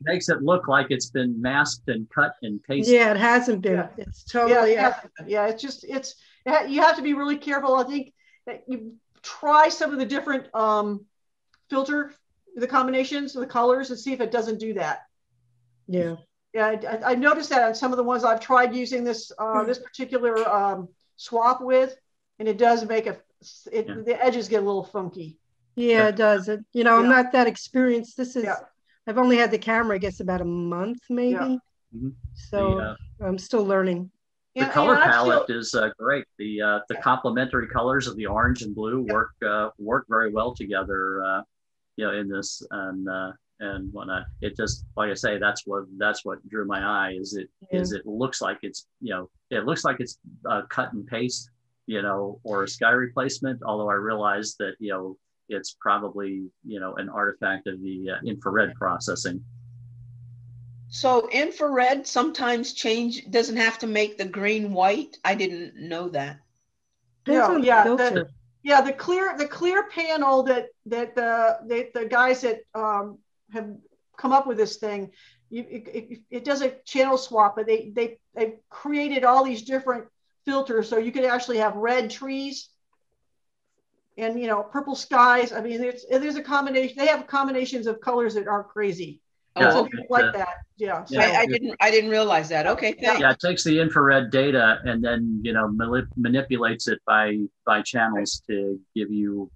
makes it look like it's been masked and cut and pasted. Yeah, it hasn't been. Yeah. It's totally. It's just you have to be really careful. I think that you try some of the different filter, the combinations of the colors, and see if it doesn't do that. Yeah. Yeah, I noticed that on some of the ones I've tried using this this particular swap with, and it does make the edges get a little funky. Yeah, it does. I'm not that experienced. This is, I've only had the camera, I guess, about a month, maybe. Yeah. So I'm still learning. The color palette is great. The complementary colors of the orange and blue work very well together. In this and whatnot. It just, like I say, that's what drew my eye. Is it looks like it's cut and paste, or a sky replacement. Although I realize that it's probably an artifact of the infrared processing. So infrared sometimes doesn't have to make the green white. I didn't know that. No, the clear panel that the guys that have come up with this thing, it does a channel swap, but they've created all these different filters, so you could actually have red trees and purple skies. I mean, there's a combination. They have combinations of colors that are crazy. Oh, like that. Yeah. So, I didn't realize that. Okay, thanks. Yeah, it takes the infrared data and then manipulates it by channels to give you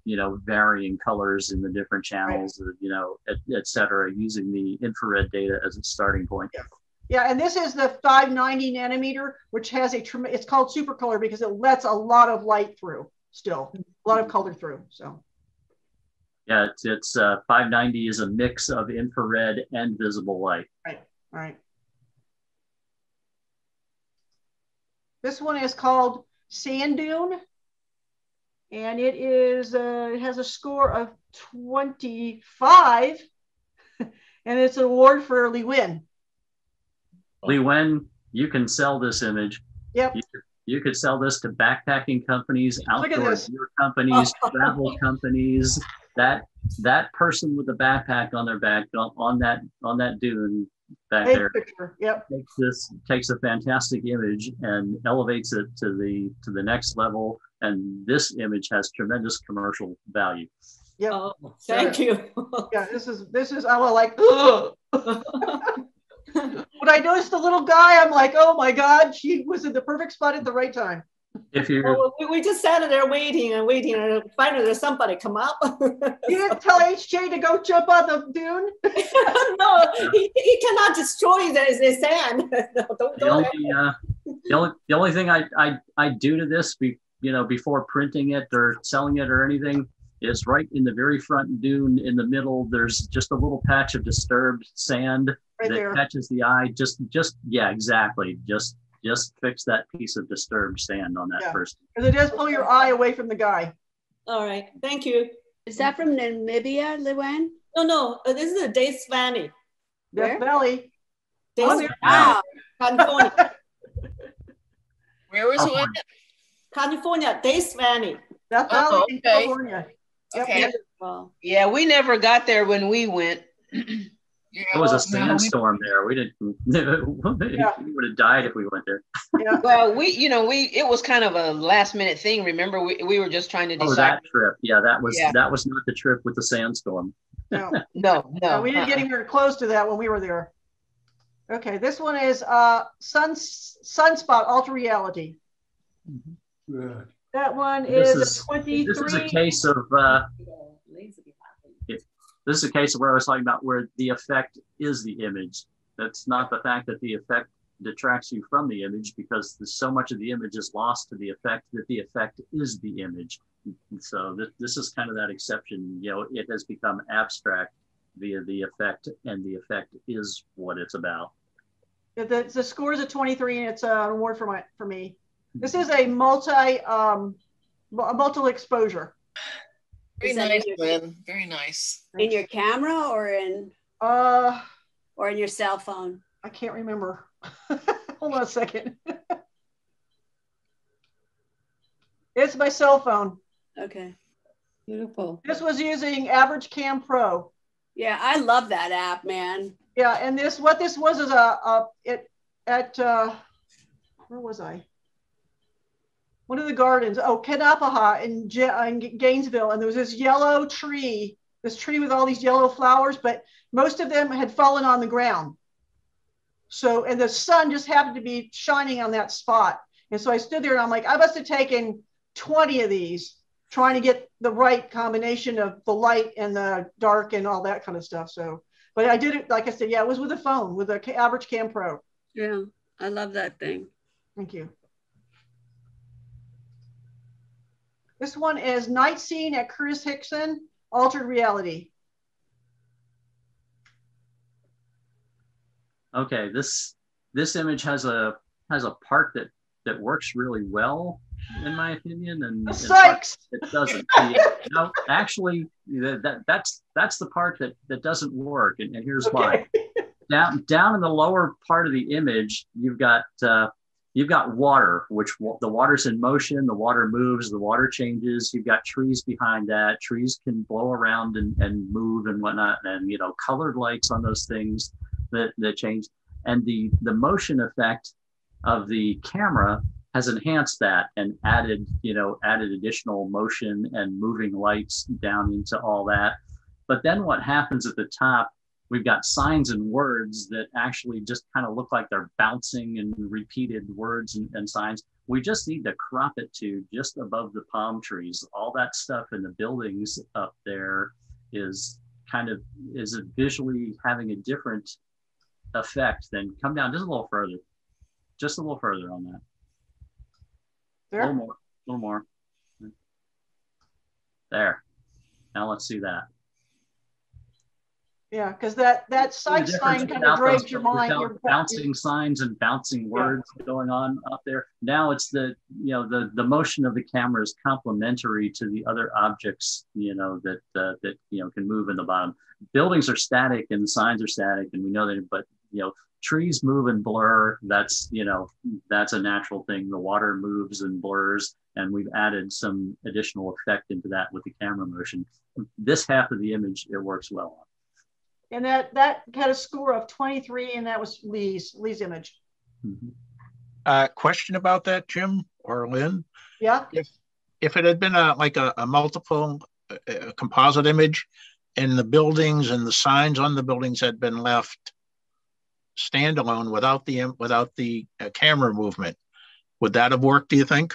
varying colors in the different channels, et cetera, using the infrared data as its starting point. Yeah, and this is the 590 nanometer, which has it's called supercolor because it lets a lot of light through. Still, a lot of color through. So. Yeah, it's 590 is a mix of infrared and visible light. Right. This one is called Sand Dune, and it has a score of 25, and it's an award for Lee Wen. Lee Wen, you can sell this image. Yep. You could sell this to backpacking companies, outdoor gear companies, travel companies. That person with the backpack on their back on that dune back there takes a fantastic image and elevates it to the next level. And this image has tremendous commercial value. Yeah. Oh, thank you. Yeah, this is I was like, ugh. When I noticed the little guy, I'm like, oh my God, she was in the perfect spot at the right time. We just sat there waiting, and finally somebody come up. You didn't tell HJ to go jump on the dune? No, he cannot destroy the sand. The only thing I do to this, before printing it or selling it or anything, is right in the very front dune in the middle. There's just a little patch of disturbed sand that catches the eye. Just exactly. Just fix that piece of disturbed sand on that first. Because it does pull your eye away from the guy. All right, thank you. Is that from Namibia, Lee Wen? No, this is Death Valley. Death Valley. Wow. California. Where was it? California, Death Valley. Death Valley in California. Okay. Yeah, we never got there when we went. It was a sandstorm there. We didn't. We would have died if we went there. Yeah. Well, it was kind of a last minute thing. Remember, we were just trying to decide. Oh, that trip. Yeah, that was not the trip with the sandstorm. No. We didn't get anywhere close to that when we were there. Okay, this one is Sunspot Ultra Reality. Good. That one is a 23. This is a case of. This is a case of where I was talking about where the effect is the image. That's not the fact that the effect detracts you from the image, because so much of the image is lost to the effect that the effect is the image. So this is kind of that exception. It has become abstract via the effect, and the effect is what it's about. The score is a 23, and it's an award for me. This is a multiple exposure. Very nice, Lynn. Very nice. In your camera or in your cell phone? I can't remember. Hold on a second. It's my cell phone. Okay. Beautiful. This was using Average Cam Pro. Yeah, I love that app, man. Yeah, and what this was is where was I? One of the gardens. Oh, Kanapaha in Gainesville, and there was this yellow tree. This tree with all these yellow flowers, but most of them had fallen on the ground. So, and the sun just happened to be shining on that spot. And so I stood there and I'm like, I must have taken 20 of these trying to get the right combination of the light and the dark and all that kind of stuff. So, but I did it, like I said, yeah, it was with a phone, with an Average Cam Pro. Yeah, I love that thing. Thank you. This one is Night Scene at Curtis Hickson, Altered Reality. Okay, this image has a part that works really well, in my opinion, and it doesn't. No, actually, that's the part that doesn't work, and here's why. Down in the lower part of the image, you've got water, which the water's in motion, the water moves, the water changes. You've got trees behind that. Trees can blow around and move and whatnot, and colored lights on those things that change. And the motion effect of the camera has enhanced that and added additional motion and moving lights down into all that. But then what happens at the top, we've got signs and words that actually just kind of look like they're bouncing and repeated words and signs. We just need to crop it to just above the palm trees. All that stuff in the buildings up there is visually having a different effect. Then come down just a little further on that. There? A little more. There. Now let's see that. Yeah, because that sight sign kind of drags your mind. Bouncing signs and bouncing words going on up there. Now it's the motion of the camera is complementary to the other objects that can move in the bottom. Buildings are static and signs are static, and we know that. But trees move and blur. That's a natural thing. The water moves and blurs, and we've added some additional effect into that with the camera motion. This half of the image, it works well on. And that had a score of 23, and that was Lee's image. Mm-hmm. Question about that, Jim or Lynn? Yeah. If it had been a multiple composite image, and the buildings and the signs on the buildings had been left standalone without the camera movement, would that have worked, do you think?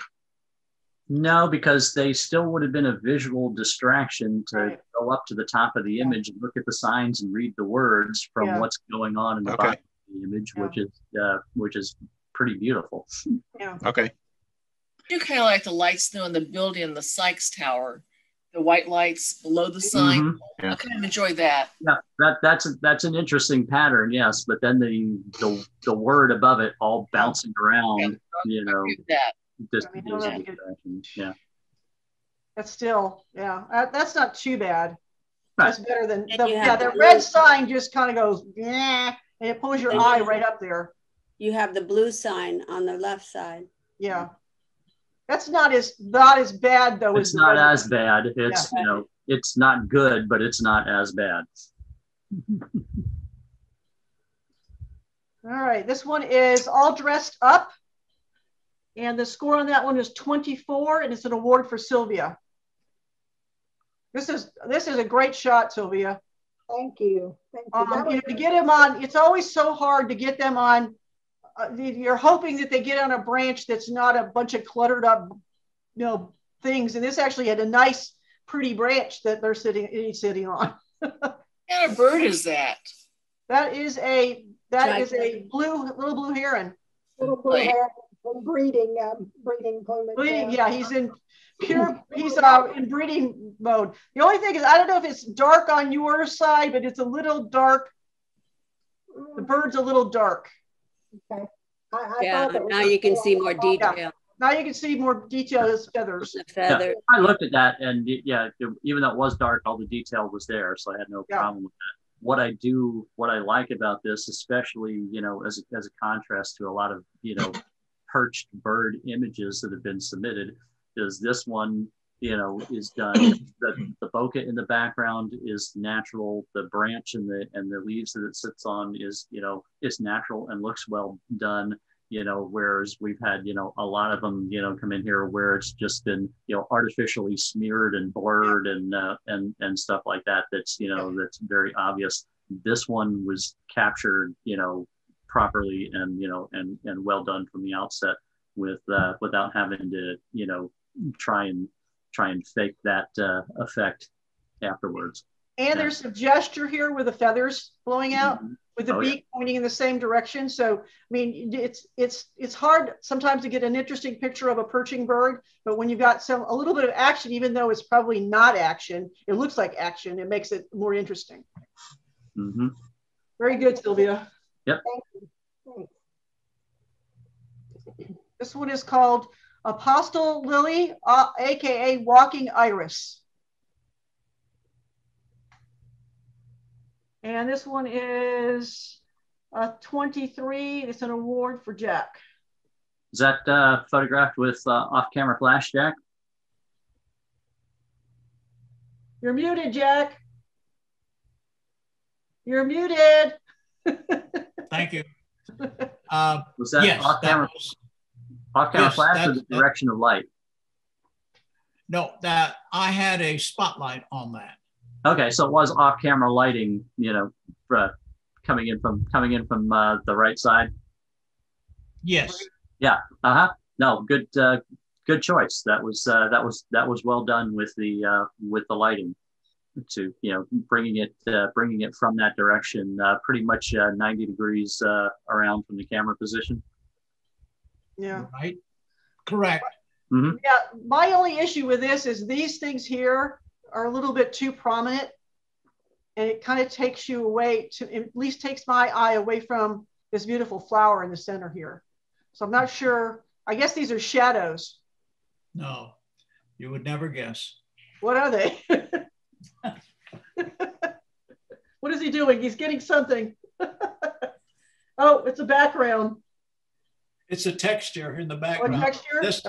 No, because they still would have been a visual distraction to go up to the top of the image and look at the signs and read the words from what's going on in the bottom of the image, which is pretty beautiful. Yeah. Okay. I do kind of like the lights though in the building in the Sykes Tower, the white lights below the sign. Mm-hmm. I kind of enjoy that. Yeah, that's an interesting pattern, yes. But then the word above it all bouncing around, that. Just yeah. That's still, that's not too bad. That's better than the red sign just kind of goes, yeah, and it pulls your eye right up there. You have the blue sign on the left side. Yeah. That's not as bad though. It's not as bad. It's it's not good, but it's not as bad. All right, this one is All Dressed Up. And the score on that one is 24, and it's an award for Sylvia. This is a great shot, Sylvia. Thank you. Thank you. To get them on, it's always so hard to get them on. You're hoping that they get on a branch that's not a bunch of cluttered up, things. And this actually had a nice, pretty branch that they're sitting on. What kind of bird is that? That is a little blue heron. Little blue heron. Breeding plumage. Yeah, he's in breeding mode. The only thing is, I don't know if it's dark on your side, but it's a little dark. The bird's a little dark. Okay. Now you can see more detail. Now you can see more detail as feathers. The feathers. Yeah, I looked at that, and yeah, even though it was dark, all the detail was there, so I had no problem with that. What I like about this, especially, you know, as a contrast to a lot of, you know, perched bird images that have been submitted, is this one, you know, is done. The bokeh in the background is natural. The branch and the leaves that it sits on is, you know, is natural and looks well done. You know, whereas we've had, you know, a lot of them, you know, come in here where it's just been, you know, artificially smeared and blurred and stuff like that. That's, you know, that's very obvious. This one was captured, you know, properly and, you know, and well done from the outset with without having to, you know, try and fake that effect afterwards. And there's some gesture here with the feathers blowing out, with the beak pointing in the same direction. So, I mean, it's hard sometimes to get an interesting picture of a perching bird, but when you've got a little bit of action, even though it's probably not action, it looks like action. It makes it more interesting. Mm-hmm. Very good, Sylvia. Yep. Thank you. This one is called Apostle Lily, aka Walking Iris. And this one is 23. It's an award for Jack. Is that photographed with off-camera flash, Jack? You're muted, Jack. You're muted. Thank you. Was that yes, off-camera flash or the direction of light? No, that I had a spotlight on that. Okay, so it was off-camera lighting, you know, coming in from the right side. Yes. Yeah. No, good choice. That was well done with the lighting, to, you know, bringing it from that direction, pretty much 90 degrees around from the camera position. Yeah. Right. Correct. Mm-hmm. Yeah. My only issue with this is these things here are a little bit too prominent, and it kind of takes you away at least takes my eye away from this beautiful flower in the center here. So I'm not sure. I guess these are shadows. No, you would never guess. What are they? What is he doing? He's getting something. Oh, it's a background. It's a texture in the background. Oh, texture? This,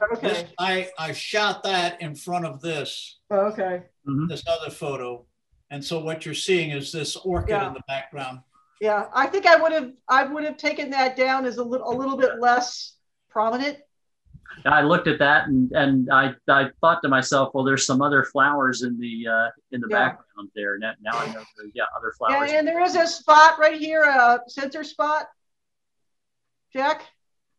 I shot that in front of this. Oh, okay. This other photo. And so what you're seeing is this orchid in the background. Yeah, I think I would have taken that down as a little bit less prominent. I looked at that and I thought to myself, well, there's some other flowers in the background there. Now I know there's other flowers. Yeah, and there is a spot right here, a center spot. Jack?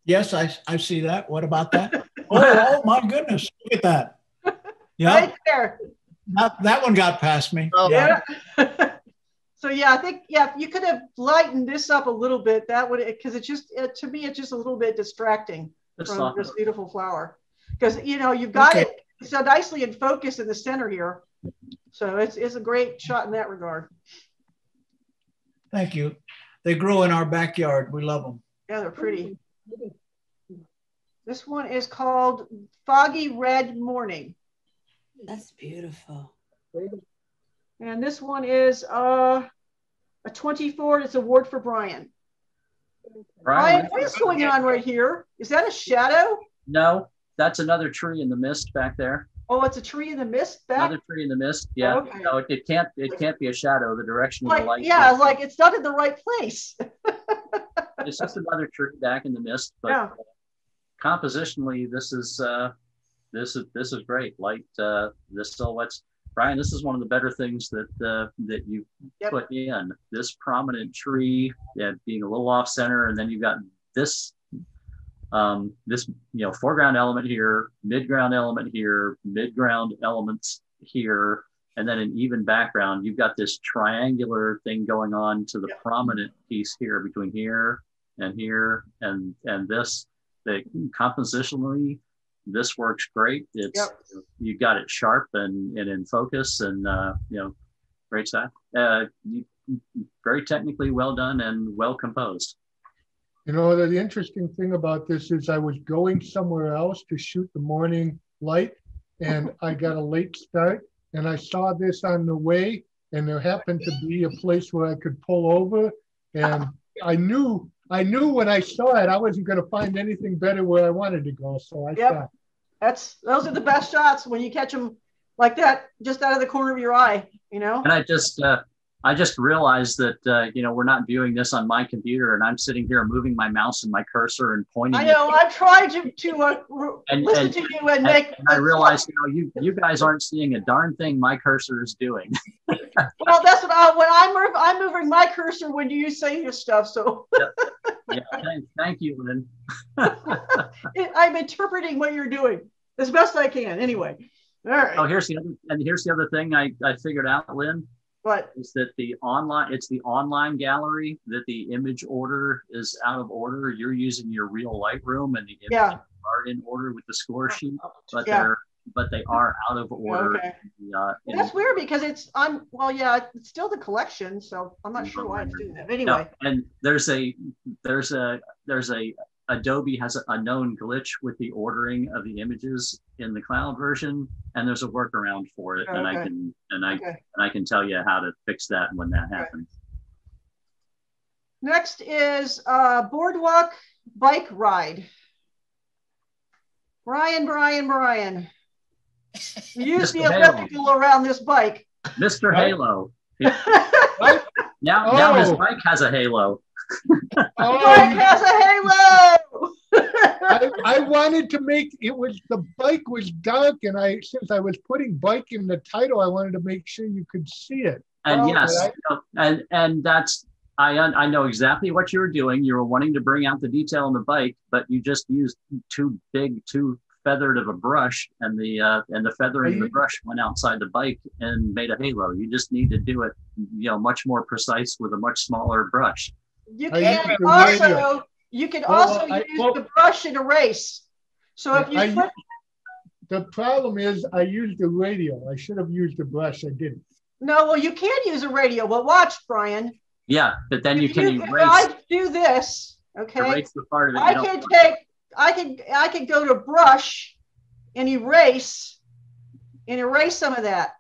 Yes, I see that. What about that? Oh my goodness. Look at that. Yeah. Right there. That one got past me. Oh, yeah. So yeah, I think you could have lightened this up a little bit. That would, because it's just to me it's just a little bit distracting from this beautiful flower, because you know you've got it so nicely in focus in the center here. So it's a great shot in that regard. Thank you. They grow in our backyard. We love them. Yeah, they're pretty. This one is called Foggy Red Morning. That's beautiful. And this one is a 24. It's award for Brian. Brian, what is going on right here? Is that a shadow? No, that's another tree in the mist back there. Oh, it's a tree in the mist back? Another tree in the mist. Yeah. Oh, okay. No, it can't be a shadow. The direction of the light. Yeah, like it's not in the right place. It's just another tree back in the mist. But compositionally, this is great. Light, the silhouettes. Brian, this is one of the better things that you put in. This prominent tree, being a little off center, and then you've got this foreground element here, midground element here, midground elements here, and then an even background. You've got this triangular thing going on to the prominent piece here between here and this. Compositionally, this works great. It's you got it sharp and in focus, and great stuff. Very technically well done and well composed. You know, the interesting thing about this is I was going somewhere else to shoot the morning light, and I got a late start, and I saw this on the way, and there happened to be a place where I could pull over, and I knew when I saw it, I wasn't going to find anything better where I wanted to go, so I stopped. Those are the best shots when you catch them like that, just out of the corner of your eye, you know? And I just realized that, you know, we're not viewing this on my computer, and I'm sitting here moving my mouse and my cursor and pointing. I know. I've tried to listen to you and make. And I realized, you know, you guys aren't seeing a darn thing my cursor is doing. Well, that's what I'm moving my cursor when you say your stuff. So. Yeah. Thank you, Lynn. I'm interpreting what you're doing as best I can. Anyway. All right. Oh, here's the other thing I figured out, Lynn. What is that it's the online gallery that the image order is out of order. You're using your real Lightroom, and the images are in order with the score sheet, but they are out of order. Okay. That's weird because it's still the collection, so I'm not sure why it's doing that. Anyway. No, and there's a Adobe has a known glitch with the ordering of the images in the cloud version, and there's a workaround for it, and I can tell you how to fix that when that happens. Next is boardwalk bike ride. Brian. You use the elliptical around this bike. Mr. Halo. Now his bike has a halo. Bike has a halo. I wanted to make the bike was dark, and since I was putting bike in the title, I wanted to make sure you could see it. And and that's I know exactly what you were doing. You were wanting to bring out the detail on the bike, but you just used too feathered of a brush, and the feathering of the brush went outside the bike and made a halo. You just need to do it, you know, much more precise with a much smaller brush. You can also use the brush and erase. So if you flip, the problem is I used the radio. I should have used the brush. I didn't. No, well, you can use a radio. Well, watch, Brian. Yeah, but then you can erase. If I do this, okay. Erase the part of it. I can go to brush and erase some of that.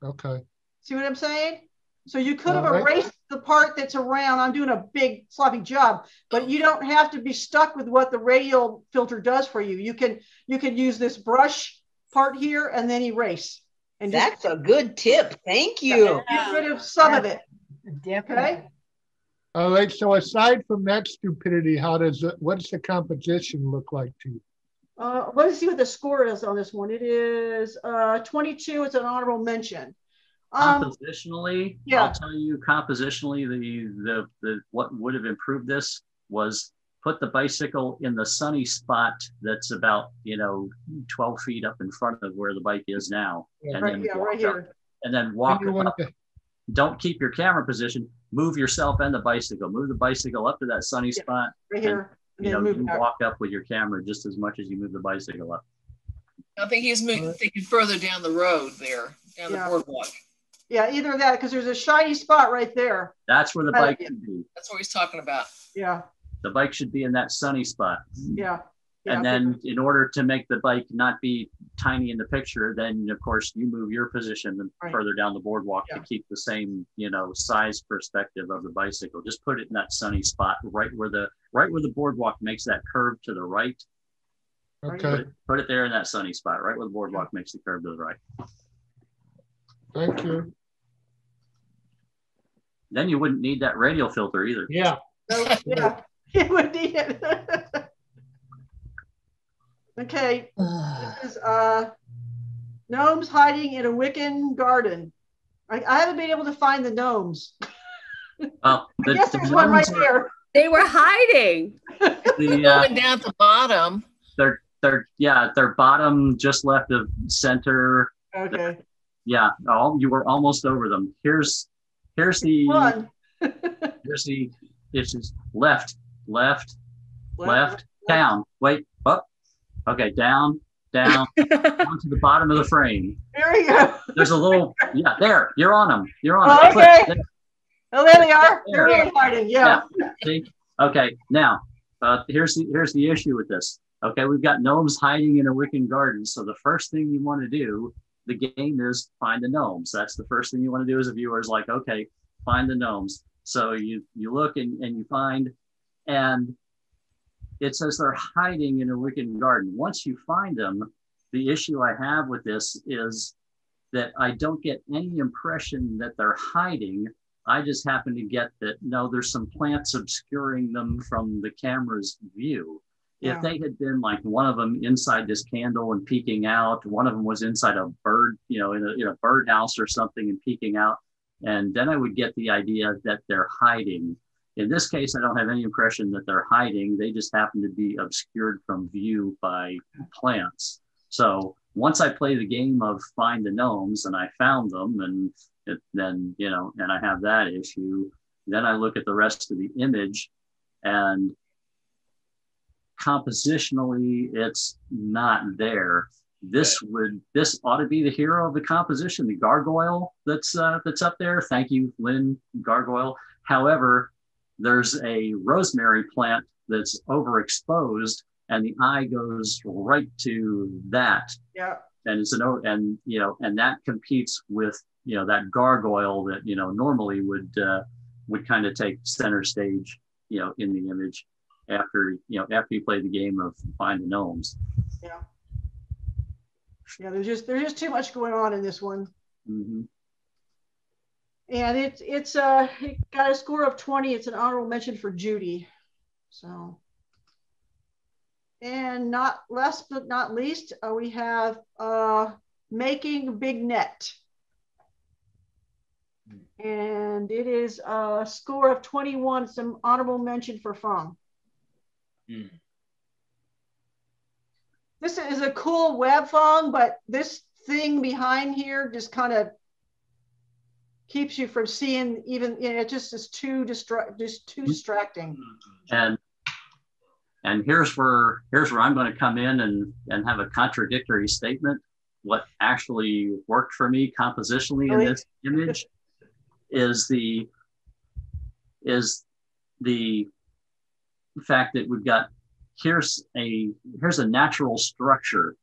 Okay. See what I'm saying? So you could have erased the part that's around. I'm doing a big sloppy job, but you don't have to be stuck with what the radial filter does for you. You can use this brush part here and then erase. And that's a good tip. Thank you. Get rid of some of it. Okay. All right. So aside from that stupidity, what's the composition look like to you? Let's see what the score is on this one. It is 22. It's an honorable mention. Compositionally, I'll tell you compositionally, the what would have improved this was put the bicycle in the sunny spot that's about 12 feet up in front of where the bike is now, right here. And then walk up. Don't keep your camera position. Move yourself and the bicycle. Move the bicycle up to that sunny spot. Right here. You walk up with your camera just as much as you move the bicycle up. I think he's thinking further down the road there, down the boardwalk. Yeah, either that, because there's a shiny spot right there. That's where the bike should be. That's what he's talking about. Yeah. The bike should be in that sunny spot. Yeah. And then in order to make the bike not be tiny in the picture, then of course you move your position further down the boardwalk to keep the same, size perspective of the bicycle. Just put it in that sunny spot right where the boardwalk makes that curve to the right. Okay. Put it there in that sunny spot, right where the boardwalk makes the curve to the right. Thank you. Then you wouldn't need that radial filter either. Yeah. Yeah, you would need it. Okay. This is gnomes hiding in a Wiccan garden. I haven't been able to find the gnomes. I guess there's one right there. They were hiding. Going down at the bottom. They're bottom just left of center. Okay. Yeah, you were almost over them. Here's the it's just left, down. Wait, up. Okay, down, onto the bottom of the frame. There you go. There's a little, there. You're on them. Oh, okay. Oh, there they are. They're really hiding. Yeah. See, Okay, now here's the issue with this. Okay, we've got gnomes hiding in a Wiccan garden. So the first thing you want to do, the game is find the gnomes. That's the first thing you want to do as a viewer is like, okay, find the gnomes. So you look and you find, and it says they're hiding in a Wiccan garden. Once you find them, the issue I have with this is that I don't get any impression that they're hiding. I just happen to get that, no, there's some plants obscuring them from the camera's view. Yeah. If they had been like one of them inside this candle and peeking out, one of them was inside a bird, in a birdhouse or something and peeking out, and then I would get the idea that they're hiding. In this case, I don't have any impression that they're hiding. They just happen to be obscured from view by plants. So once I play the game of find the gnomes and I found them, and then I have that issue, then I look at the rest of the image, and compositionally it's not there. This ought to be the hero of the composition, the gargoyle that's up there. Thank you, Lynn, gargoyle. However, there's a rosemary plant that's overexposed, and the eye goes right to that. Yeah. And it's and that competes with that gargoyle that normally would kind of take center stage in the image after you play the game of find the gnomes. Yeah. Yeah, there's just too much going on in this one. Mm-hmm. And it got a score of 20. It's an honorable mention for Judy. So, and not last but not least, we have Making Big Net. And it is a score of 21. Some honorable mention for Fong. Mm. This is a cool web, Fong, but this thing behind here just kind of keeps you from seeing even, it just is too distracting. And here's where I'm going to come in and have a contradictory statement. What actually worked for me compositionally in this image is the fact that we've got here's a natural structure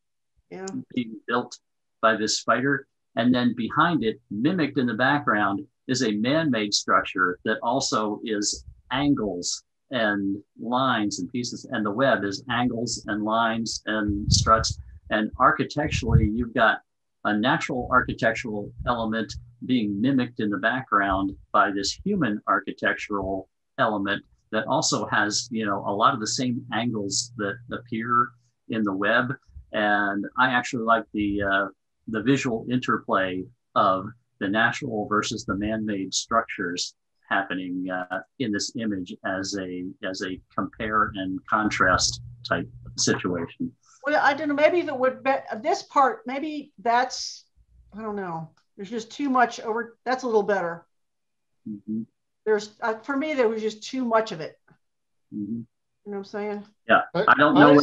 being built by this spider, and then behind it, mimicked in the background, is a man-made structure that also is angles and lines and pieces, and the web is angles and lines and struts. And architecturally, you've got a natural architectural element being mimicked in the background by this human architectural element that also has, a lot of the same angles that appear in the web. And I actually like the visual interplay of the natural versus the man-made structures happening in this image as a compare and contrast type situation. Well, I don't know, maybe if it would be this part, maybe that's, I don't know. There's just too much over, that's a little better. Mm-hmm. There's, for me, there was just too much of it. Mm-hmm. You know what I'm saying? Yeah, I don't know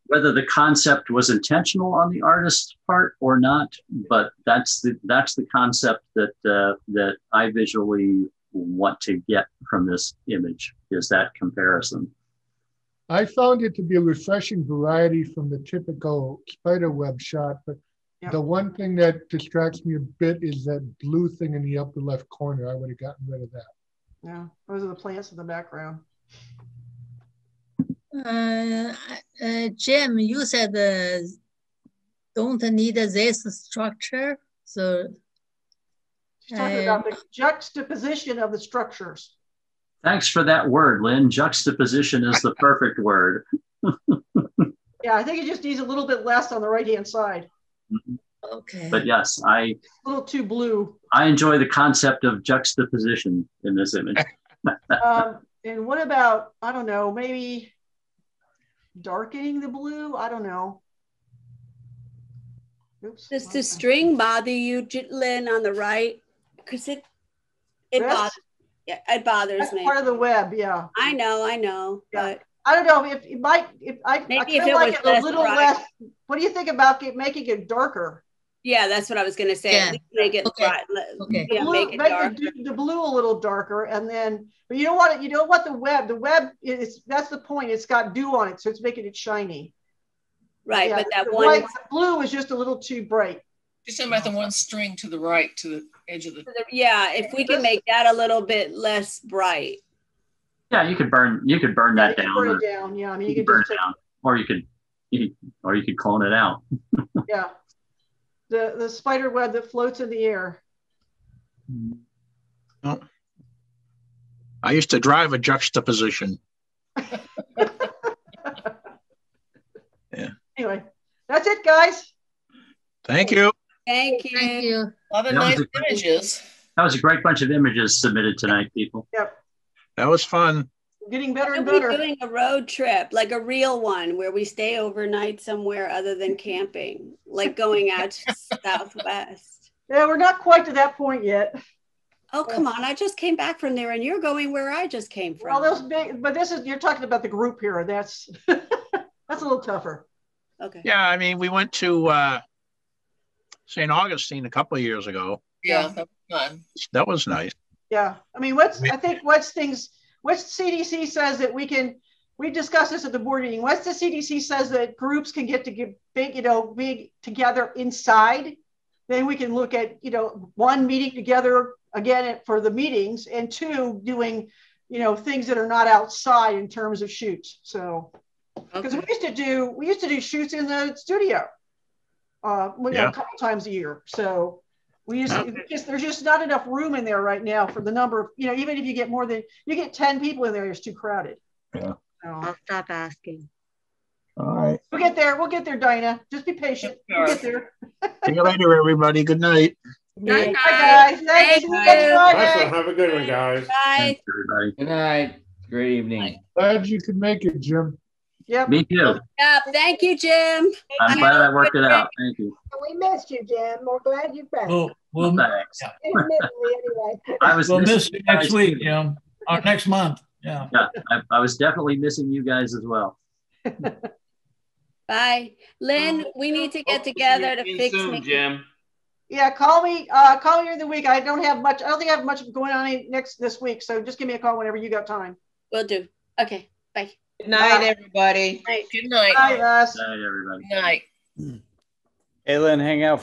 whether the concept was intentional on the artist's part or not, but that's the concept that I visually want to get from this image, is that comparison. I found it to be a refreshing variety from the typical spider web shot, but the one thing that distracts me a bit is that blue thing in the upper left corner. I would have gotten rid of that. Yeah, those are the plants in the background. Jim, you said don't need this structure. So she's talking about the juxtaposition of the structures. Thanks for that word, Lynn. Juxtaposition is the perfect word. Yeah, I think it just needs a little bit less on the right-hand side. Mm-hmm. Okay. But yes, a little too blue. I enjoy the concept of juxtaposition in this image. And what about, I don't know, maybe darkening the blue? I don't know. Oops. Does the string bother you, Lynn, on the right? Because it bothers. Yeah, it bothers That's me. Part of the web, yeah. I know, yeah. But I don't know if it might. I maybe kind if of like it it was a little bright. less. What do you think about making it darker? Yeah, that's what I was gonna say. Yeah. At least make it Okay. bright. Okay. Yeah, make it darker. the blue a little darker, and then, but you don't want it. You don't want the web. The web is, that's the point. It's got dew on it, so it's making it shiny. Right, Yeah, but that the one white, the blue is just a little too bright. Just talking about the one string to the right, to the edge of the. Yeah, if we can make that a little bit less bright. Yeah, you could burn that down. Burn it down. Yeah, I mean, you could burn just it down, or you could clone it out. yeah, the spider web that floats in the air. Oh. I used to drive a juxtaposition. Yeah. Anyway, that's it, guys. Thank you. Thank you. Thank you. A lot of nice images. That was a great bunch of images submitted tonight, people. Yep. That was fun. Getting better and We're better. doing a road trip, like a real one, where we stay overnight somewhere other than camping, like going out to Southwest. Yeah, we're not quite to that point yet. Oh, come on. I just came back from there and you're going where I just came from. Well, those big, but this is, you're talking about the group here. That's, that's a little tougher. Okay. Yeah, I mean, we went to St. Augustine a couple of years ago. Yeah, that was fun. That was nice. Yeah. I mean, I think what CDC says that we discussed this at the board meeting. What's the CDC says that groups can get big together inside. Then we can look at, one, meeting together again for the meetings, and two, doing, things that are not outside in terms of shoots. So, because we used to do shoots in the studio, a couple times a year. So we used to, there's just not enough room in there right now for the number of, even if you get 10 people in there, it's too crowded. Yeah. So, I'll stop asking. All right. We'll get there, Dinah. Just be patient. We'll get there. See you later, everybody. Good night. Good night, guys. Thank you. Have a good one, guys. Bye. Thanks, everybody. Good night. Great evening. Glad you could make it, Jim. Yep. Me too. Yeah, thank you, Jim. I'm glad I worked it out. Thank you. We missed you, Jim. We're glad you're back. Well, thanks. Intermittently, anyway. We'll miss you next week, Jim. Or next month. Yeah. Yeah, I was definitely missing you guys as well. Bye. Lynn, we need to get together to fix soon, me. Jim. Yeah, call me during the week. I don't think I have much going on this week. So just give me a call whenever you got time. Will do. Okay. Bye. Good night, everybody. Good night. Bye, guys. Good night, everybody. Good night. Hey, Lynn, hang out